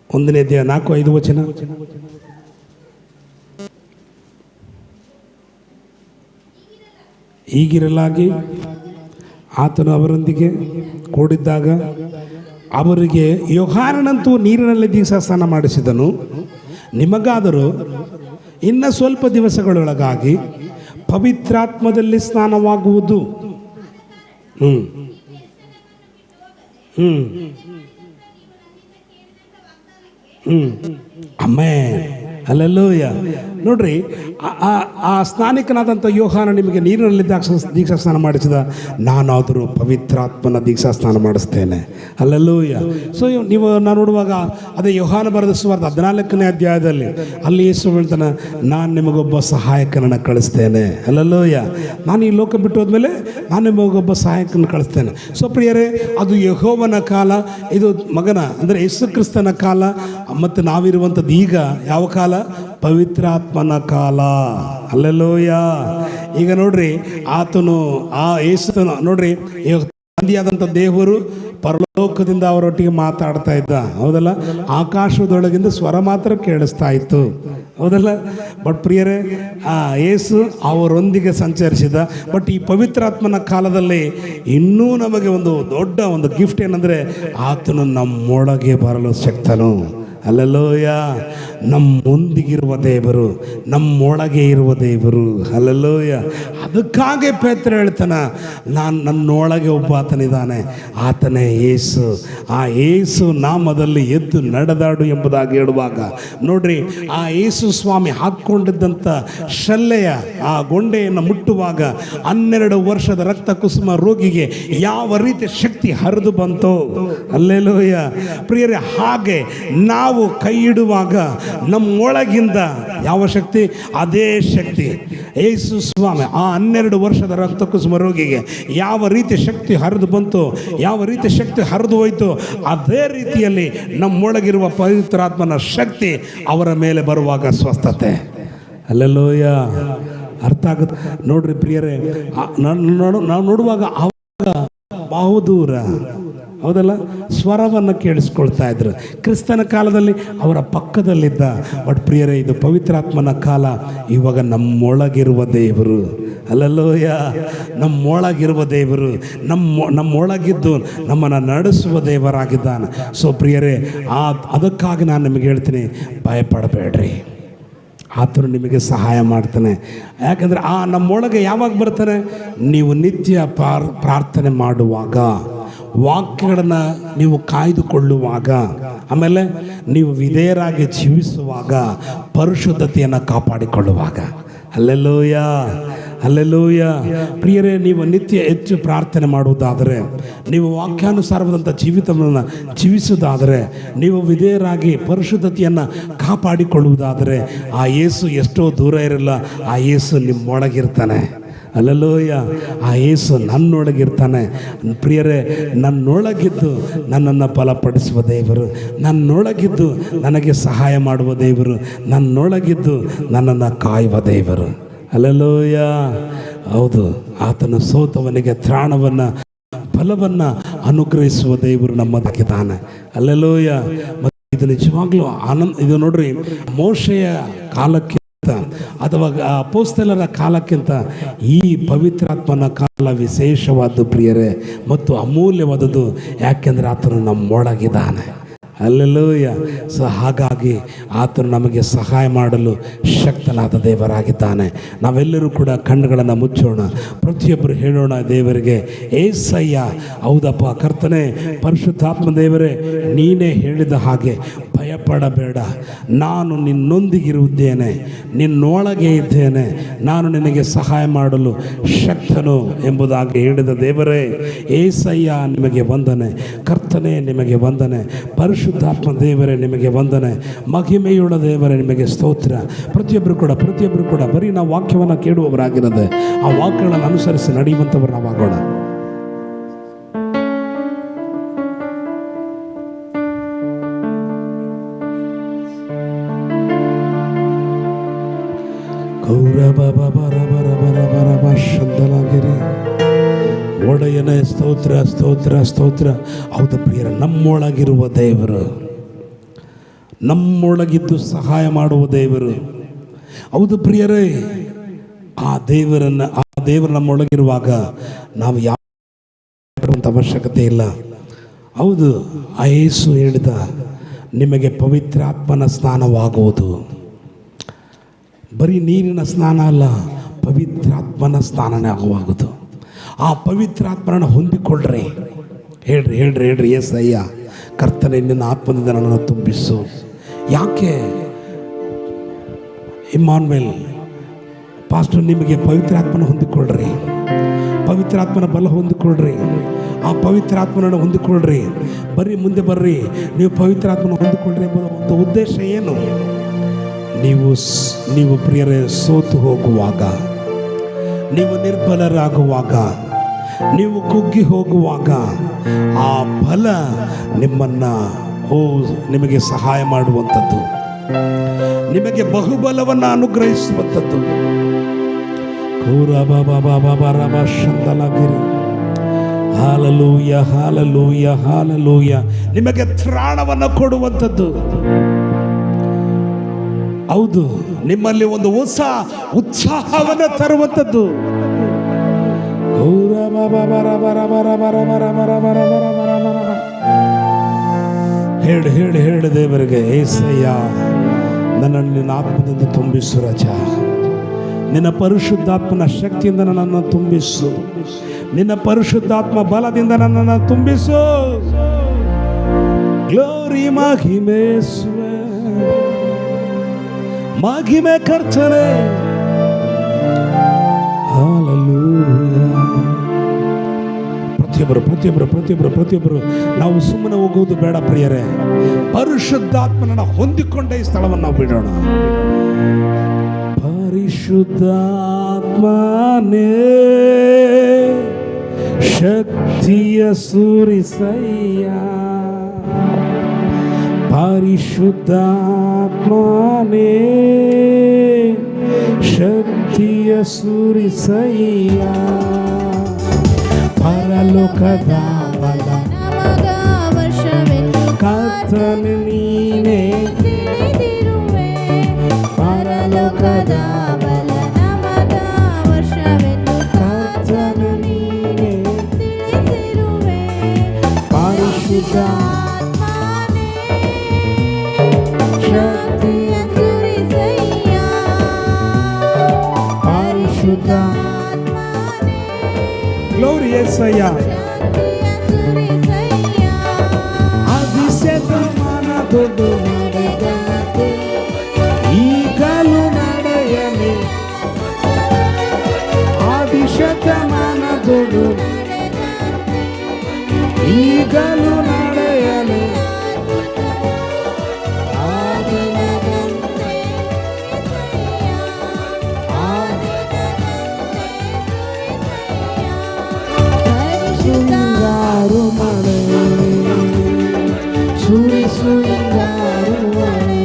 Speaker 1: 1ನೇ ಅಧ್ಯಾಯ 4-5 ವಚನ. ಹೀಗಿರಲಾಗಿ ಆತನು ಅವರೊಂದಿಗೆ ಕೂಡಿದ್ದಾಗ ಅವರಿಗೆ ಯೋಹಾನನಂತೂ ನೀರಿನಲ್ಲಿ ದೀಕ್ಷಾಸ್ನಾನ ಮಾಡಿಸಿದನು. ನಿಮಗಾದರೂ ಇನ್ನು ಸ್ವಲ್ಪ ದಿವಸಗಳೊಳಗಾಗಿ ಪವಿತ್ರಾತ್ಮದಲ್ಲಿ ಸ್ನಾನವಾಗುವುದು. ಆಮೆನ್. ಹಲ್ಲೆಲೂಯ. ನೋಡ್ರಿ, ಆ ಸ್ನಾನಿಕನಾದಂಥ ಯೋಹಾನ ನಿಮಗೆ ನೀರಿನಲ್ಲಿ ದೀಕ್ಷಾ ಸ್ನಾನ ಮಾಡಿಸಿದ, ನಾನಾದರೂ ಪವಿತ್ರಾತ್ಮನ ದೀಕ್ಷಾ ಸ್ನಾನ ಮಾಡಿಸ್ತೇನೆ. ಅಲ್ಲೆಲ್ಲೂಯ್ಯ. ಸೊ ನೀವು ನಾನು ನೋಡುವಾಗ ಅದೇ ಯೋಹಾನ ಬರೆದ ಸುವಾರ್ತೆ 14ನೇ ಅಧ್ಯಾಯದಲ್ಲಿ ಅಲ್ಲಿ ಯೇಸು ಹೇಳ್ತಾನೆ, ನಾನು ನಿಮಗೊಬ್ಬ ಸಹಾಯಕನನ್ನು ಕಳಿಸ್ತೇನೆ. ಅಲ್ಲೆಲ್ಲೂಯ್ಯ. ನಾನು ಈ ಲೋಕ ಬಿಟ್ಟು ಹೋದ್ಮೇಲೆ ನಾನು ನಿಮಗೊಬ್ಬ ಸಹಾಯಕನ ಕಳಿಸ್ತೇನೆ. ಸೊ ಪ್ರಿಯರೇ, ಅದು ಯೆಹೋವನ ಕಾಲ, ಇದು ಮಗನ ಅಂದರೆ ಯೇಸು ಕ್ರಿಸ್ತನ ಕಾಲ. ಮತ್ತು ನಾವಿರುವಂಥದ್ದು ಈಗ ಯಾವ ಕಾಲ? ಪವಿತ್ರಾತ್ಮನ ಕಾಲ. ಅಲ್ಲೆಲ್ಲೂಯ್ಯ. ಈಗ ನೋಡ್ರಿ, ಆತನು ಆ ಯೇಸುತನ ನೋಡ್ರಿ, ತಂದೆಯಾದಂಥ ದೇವರು ಪರಲೋಕದಿಂದ ಅವರೊಟ್ಟಿಗೆ ಮಾತಾಡ್ತಾ ಇದ್ದ, ಹೌದಲ್ಲ? ಆಕಾಶದೊಳಗಿಂದ ಸ್ವರ ಮಾತ್ರ ಕೇಳಿಸ್ತಾ ಇತ್ತು, ಹೌದಲ್ಲ? ಬಟ್ ಪ್ರಿಯರೇ, ಆ ಯೇಸು ಅವರೊಂದಿಗೆ ಸಂಚರಿಸಿದ. ಬಟ್ ಈ ಪವಿತ್ರಾತ್ಮನ ಕಾಲದಲ್ಲಿ ಇನ್ನೂ ನಮಗೆ ಒಂದು ದೊಡ್ಡ ಒಂದು ಗಿಫ್ಟ್ ಏನಂದರೆ, ಆತನು ನಮ್ಮೊಳಗೆ ಬರಲು ಶಕ್ತನು. ಅಲ್ಲೆಲ್ಲೂಯ್ಯ. ನಮ್ಮೊಂದಿಗಿರುವ ದೇವರು, ನಮ್ಮೊಳಗೆ ಇರುವ ದೇವರು. ಅಲ್ಲೆಲ್ಲೂಯ್ಯ. ಅದಕ್ಕಾಗಿ ಪೇತ್ರ ಹೇಳ್ತಾನೆ, ನನ್ನೊಳಗೆ ಒಬ್ಬ ಆತನಿದ್ದಾನೆ, ಆತನೇ ಯೇಸು. ಆ ಯೇಸು ನಾಮದಲ್ಲಿ ಎದ್ದು ನಡೆದಾಡು ಎಂಬುದಾಗಿ ಹೇಳುವಾಗ ನೋಡ್ರಿ, ಆ ಯೇಸು ಸ್ವಾಮಿ ಹಾಕ್ಕೊಂಡಿದ್ದಂಥ ಶಲ್ಲೆಯ ಆ ಗೊಂಡೆಯನ್ನು ಮುಟ್ಟುವಾಗ 12 ವರ್ಷದ ರಕ್ತ ಕುಸುಮ ರೋಗಿಗೆ ಯಾವ ರೀತಿ ಶಕ್ತಿ ಹರಿದು ಬಂತೋ. ಅಲ್ಲೆಲ್ಲೂಯ್ಯ. ಪ್ರಿಯರೇ, ಹಾಗೆ ನಾವು ಕೈ ಇಡುವಾಗ ನಮ್ಮೊಳಗಿಂದ ಯಾವ ಶಕ್ತಿ? ಅದೇ ಶಕ್ತಿ ಯೇಸು ಸ್ವಾಮಿ ಆ 12 ವರ್ಷದ ರಕ್ತ ಕುಸುಮ ರೋಗಿಗೆ ಯಾವ ರೀತಿ ಶಕ್ತಿ ಹರಿದು ಬಂತು, ಯಾವ ರೀತಿ ಶಕ್ತಿ ಹರಿದು ಹೋಯಿತು, ಅದೇ ರೀತಿಯಲ್ಲಿ ನಮ್ಮೊಳಗಿರುವ ಪವಿತ್ರಾತ್ಮನ ಶಕ್ತಿ ಅವರ ಮೇಲೆ ಬರುವಾಗ ಸ್ವಸ್ಥತೆ. ಅಲ್ಲೆಲ್ಲೂಯ್ಯ. ಅರ್ಥ ಆಗುತ್ತೆ ನೋಡ್ರಿ ಪ್ರಿಯರೇ. ನಾವು ನೋಡುವಾಗ ಆವಾಗ ಬಹುದೂರ, ಹೌದಲ್ಲ, ಸ್ವರವನ್ನು ಕೇಳಿಸ್ಕೊಳ್ತಾ ಇದ್ರು. ಕ್ರಿಸ್ತನ ಕಾಲದಲ್ಲಿ ಅವರ ಪಕ್ಕದಲ್ಲಿದ್ದ. ಬಟ್ ಪ್ರಿಯರೇ, ಇದು ಪವಿತ್ರಾತ್ಮನ ಕಾಲ. ಇವಾಗ ನಮ್ಮೊಳಗಿರುವ ದೇವರು. ಅಲ್ಲೆಲ್ಲೂಯ್ಯ. ನಮ್ಮೊಳಗಿರುವ ದೇವರು ನಮ್ಮೊಳಗಿದ್ದು ನಮ್ಮನ್ನು ನಡೆಸುವ ದೇವರಾಗಿದ್ದಾನೆ. ಸೊ ಪ್ರಿಯರೇ, ಅದಕ್ಕಾಗಿ ನಾನು ನಿಮಗೆ ಹೇಳ್ತೀನಿ, ಭಯಪಡಬೇಡ್ರಿ. ಆತನು ನಿಮಗೆ ಸಹಾಯ ಮಾಡ್ತಾನೆ. ಯಾಕಂದರೆ ನಮ್ಮೊಳಗೆ ಯಾವಾಗ ಬರ್ತಾನೆ? ನೀವು ನಿತ್ಯ ಪ್ರಾರ್ಥನೆ ಮಾಡುವಾಗ, ವಾಕ್ಯಗಳನ್ನು ನೀವು ಕಾಯ್ದುಕೊಳ್ಳುವಾಗ, ಆಮೇಲೆ ನೀವು ವಿಧೇಯರಾಗಿ ಜೀವಿಸುವಾಗ, ಪರಿಶುದ್ಧತೆಯನ್ನು ಕಾಪಾಡಿಕೊಳ್ಳುವಾಗ. ಅಲ್ಲೆಲ್ಲೂಯ್ಯ. ಅಲ್ಲೆಲ್ಲೂಯ್ಯ. ಪ್ರಿಯರೇ, ನೀವು ನಿತ್ಯ ಹೆಚ್ಚು ಪ್ರಾರ್ಥನೆ ಮಾಡುವುದಾದರೆ, ನೀವು ವಾಕ್ಯಾನುಸಾರವಾದಂಥ ಜೀವಿತವನ್ನು ಜೀವಿಸುವುದಾದರೆ, ನೀವು ವಿಧೇಯರಾಗಿ ಪರಿಶುದ್ಧತೆಯನ್ನು ಕಾಪಾಡಿಕೊಳ್ಳುವುದಾದರೆ, ಆ ಯೇಸು ಎಷ್ಟೋ ದೂರ ಇರಲ್ಲ. ಆ ಯೇಸು ನಿಮ್ಮೊಳಗಿರ್ತಾನೆ. ಅಲ್ಲೆಲ್ಲೂಯ್ಯ. ಆ ಯೇಸು ನನ್ನೊಳಗಿರ್ತಾನೆ. ಪ್ರಿಯರೇ, ನನ್ನೊಳಗಿದ್ದು ನನ್ನನ್ನು ಫಲಪಡಿಸುವ ದೇವರು, ನನ್ನೊಳಗಿದ್ದು ನನಗೆ ಸಹಾಯ ಮಾಡುವ ದೇವರು, ನನ್ನೊಳಗಿದ್ದು ನನ್ನನ್ನು ಕಾಯುವ ದೇವರು. ಅಲ್ಲೆಲ್ಲೂಯ್ಯ. ಹೌದು, ಆತನು ಸೋತವನಿಗೆ ತ್ರಾಣವನ್ನು, ಫಲವನ್ನು ಅನುಗ್ರಹಿಸುವ ದೇವರು ನಮ್ಮದಾಗಿದ್ದಾನೆ. ಅಲ್ಲೆಲ್ಲೂಯ್ಯ. ಮತ್ತು ಇದು ನಿಜವಾಗ್ಲೂ ಇದು ನೋಡ್ರಿ, ಮೋಶೆಯ ಕಾಲಕ್ಕೆ ಅಥವಾ ಅಪೊಸ್ತಲರ ಕಾಲಕ್ಕಿಂತ ಈ ಪವಿತ್ರಾತ್ಮನ ಕಾಲ ವಿಶೇಷವಾದ್ದು ಪ್ರಿಯರೇ, ಮತ್ತು ಅಮೂಲ್ಯವಾದದ್ದು. ಯಾಕೆಂದರೆ ಆತನು ನಮ್ಮೊಳಗಿದ್ದಾನೆ. ಅಲ್ಲೆಲ್ಲೂಯ್ಯ. ಸೊ ಹಾಗಾಗಿ ಆತನು ನಮಗೆ ಸಹಾಯ ಮಾಡಲು ಶಕ್ತನಾದ ದೇವರಾಗಿದ್ದಾನೆ. ನಾವೆಲ್ಲರೂ ಕೂಡ ಕಣ್ಣುಗಳನ್ನು ಮುಚ್ಚೋಣ, ಪ್ರತಿಯೊಬ್ಬರು ಹೇಳೋಣ ದೇವರಿಗೆ, ಏಸಯ್ಯ, ಹೌದಪ್ಪ ಕರ್ತನೇ, ಪರಿಶುದ್ಧಾತ್ಮ ದೇವರೇ, ನೀನೇ ಹೇಳಿದ ಹಾಗೆ ಭಯಪಡಬೇಡ, ನಾನು ನಿನ್ನೊಂದಿಗಿರುತ್ತೇನೆ, ನಿನ್ನೊಳಗೆ ಇದ್ದೇನೆ, ನಾನು ನಿನಗೆ ಸಹಾಯ ಮಾಡಲು ಶಕ್ತನು ಎಂಬುದಾಗಿ ಹೇಳಿದ ದೇವರೇ, ಏಸಯ್ಯ ನಿಮಗೆ ವಂದನೆ, ಕರ್ತನೇ ನಿಮಗೆ ವಂದನೆ, ಪರಿಶುದ್ಧಾತ್ಮ ದೇವರೇ ನಿಮಗೆ ವಂದನೆ, ಮಹಿಮೆಯುಳ್ಳ ದೇವರೇ ನಿಮಗೆ ಸ್ತೋತ್ರ. ಪ್ರತಿಯೊಬ್ಬರು ಕೂಡ ಬರೀ ನಾವು ವಾಕ್ಯವನ್ನು ಕೇಳುವವರಾಗಿರದೆ ಆ ವಾಕ್ಯಗಳನ್ನು ಅನುಸರಿಸಿ ನಡೆಯುವಂಥವ್ರು ನಾವಾಗೋಣ. ಒಡೆಯನೇ ಸ್ತೋತ್ರ ಸ್ತೋತ್ರ ಸ್ತೋತ್ರ. ಹೌದು ಪ್ರಿಯರ, ನಮ್ಮೊಳಗಿರುವ ದೇವರು, ನಮ್ಮೊಳಗಿದ್ದು ಸಹಾಯ ಮಾಡುವ ದೇವರು. ಹೌದು ಪ್ರಿಯರೇ, ಆ ದೇವರು ನಮ್ಮೊಳಗಿರುವಾಗ ನಾವು ಯಾವ ಅವಶ್ಯಕತೆ ಇಲ್ಲ. ಹೌದು, ಆ ಯೇಸು ಹೇಳಿದ, ನಿಮಗೆ ಪವಿತ್ರಾತ್ಮನ ಸ್ನಾನವಾಗುವುದು. ಬರೀ ನೀರಿನ ಸ್ನಾನ ಅಲ್ಲ, ಪವಿತ್ರಾತ್ಮನ ಸ್ನಾನನೇ ಆಗುವುದು. ಆ ಪವಿತ್ರಾತ್ಮನ ಹೊಂದಿಕೊಳ್ಳ್ರಿ. ಹೇಳ್ರಿ ಏಸಯ್ಯ, ಕರ್ತನೆ ನಿನ್ನ ಆತ್ಮದಿಂದ ನನ್ನನ್ನು ತುಂಬಿಸು. ಯಾಕೆ ಇಮ್ಮಾನ್ಯುಯಲ್ ಪಾಸ್ಟರ್ ನಿಮಗೆ ಪವಿತ್ರಾತ್ಮನ ಹೊಂದಿಕೊಳ್ಳ್ರಿ, ಪವಿತ್ರಾತ್ಮನ ಬಲ ಹೊಂದಿಕೊಳ್ಳ್ರಿ, ಆ ಪವಿತ್ರಾತ್ಮನನ್ನು ಹೊಂದಿಕೊಳ್ಳ್ರಿ, ಬರ್ರಿ ಮುಂದೆ ಬರ್ರಿ, ನೀವು ಪವಿತ್ರಾತ್ಮನ ಹೊಂದಿಕೊಳ್ಳ್ರಿ ಎಂಬುದು ಒಂದು ಉದ್ದೇಶ ಏನು? ನೀವು ಪ್ರಿಯರೇ ಸೋತು ಹೋಗುವಾಗ, ನೀವು ನಿರ್ಬಲರಾಗುವಾಗ, ನೀವು ಕುಗ್ಗಿ ಹೋಗುವಾಗ ಆ ಬಲ ನಿಮಗೆ ಸಹಾಯ ಮಾಡುವಂಥದ್ದು, ನಿಮಗೆ ಬಹುಬಲವನ್ನು ಅನುಗ್ರಹಿಸುವಂಥದ್ದು. ಹಾಲಲೂಯ ಹಾಲಲೂಯ ಹಾಲಲೂಯ, ನಿಮಗೆ ತ್ರಾಣವನ್ನು ಕೊಡುವಂಥದ್ದು. ಹೌದು, ನಿಮ್ಮಲ್ಲಿ ಒಂದು ಹೊಸ ಉತ್ಸಾಹವನ್ನು ತರುವಂಥದ್ದು. ಹೇಳಿ ಹೇಳಿ ಹೇಳಿ ದೇವರಿಗೆ, ಏಸಯ್ಯ ನನ್ನನ್ನು ನಿನ್ನ ಆತ್ಮದಿಂದ ತುಂಬಿಸು ರಾಜ, ನಿನ್ನ ಪರಿಶುದ್ಧಾತ್ಮನ ಶಕ್ತಿಯಿಂದ ನನ್ನನ್ನು ತುಂಬಿಸು, ನಿನ್ನ ಪರಿಶುದ್ಧಾತ್ಮ ಬಲದಿಂದ ನನ್ನನ್ನು ತುಂಬಿಸು. ಗ್ಲೋರಿ ಮಹಿಮೆ ಮಹಿಮೆ ಕರ್ತನೆ. ಪ್ರತಿಯೊಬ್ಬರು ನಾವು ಸುಮ್ಮನೆ ಹೋಗುವುದು ಬೇಡ ಪ್ರಿಯರೇ. ಪರಿಶುದ್ಧಾತ್ಮನನ್ನು ಹೊಂದಿಕೊಂಡ ಈ ಸ್ಥಳವನ್ನು ನಾವು ಬಿಡೋಣ. ಪರಿಶುದ್ಧಾತ್ಮನೇ ಶಕ್ತಿಯ ಸುರಿಸಯ್ಯ, ಪರಿಶುದ್ಧಾತ್ಮನೇ ಶಕ್ತಿಯ ಸುರಿಸಯ್ಯ, ಪರಲೋಕದ ಬಲ
Speaker 2: ನಮಗ ವರ್ಷವೆಂದು
Speaker 1: ಕರ್ತನು ನೀನೇ,
Speaker 2: ತಿಳಿದಿರುವೆ. ಪರಲೋಕದ ಬಲ ನಮಗ ವರ್ಷವೆಂದು
Speaker 1: ಕರ್ತನು ನೀನೇ,
Speaker 2: ತಿಳಿದಿರುವೆ.
Speaker 1: ಪರಿಶುದ್ಧಾತ್ಮನೇ
Speaker 2: ಶಕ್ತಿಯ ಸುರಿಸಯ್ಯ,
Speaker 1: ಪರಿಶುದ್ಧ ಗ್ಲೋರಿ ಯೇಸಯ್ಯ,
Speaker 2: ಶಕ್ತಿಯ ಸುರಿಸಯ್ಯ.
Speaker 1: ಅಭಿಷೇಕಮಾನ ದೊಡ್ಡ ನಡೆದಂತೆ ಈಗಲೂ ನಡೆಯಲಿ, ಅಭಿಷೇಕಮಾನ ದೊಡ್ಡ ಈಗಲೂ ನಡೆಯಲಿ. ಸುರಿಂಗಾರು ಮಳೆ ಸುರಿಸು ಹಿಂಗಾರು ಮಳೆ,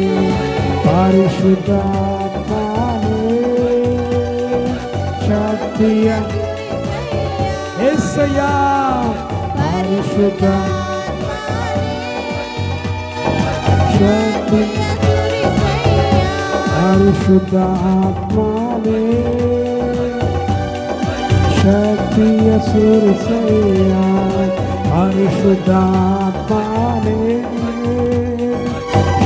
Speaker 1: ಪರಿಶುದ್ಧಾತ್ಮನೇ ಶಕ್ತಿಯ ಯೇಸಯ್ಯ, ಪರಿಶುದ್ಧ ಶಕ್ತಿ, ಪರಿಶುದ್ಧಾತ್ಮನೇ ಶಕ್ತಿಯ ಸುರಿಸಯ್ಯ, ಪರಿಶುದ್ಧಾತ್ಮನೇ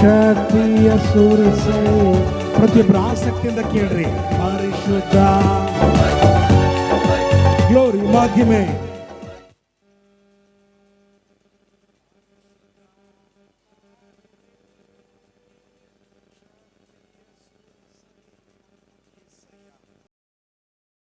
Speaker 1: ಶಕ್ತಿಯ ಸುರಿಸಯ್ಯ. ಪ್ರತಿಯೊಬ್ಬರು ಆಸಕ್ತಿಯಿಂದ ಕೇಳ್ರಿ. ಪರಿಶುದ್ಧ ಗ್ಲೋರಿ ಮಹಿಮೆ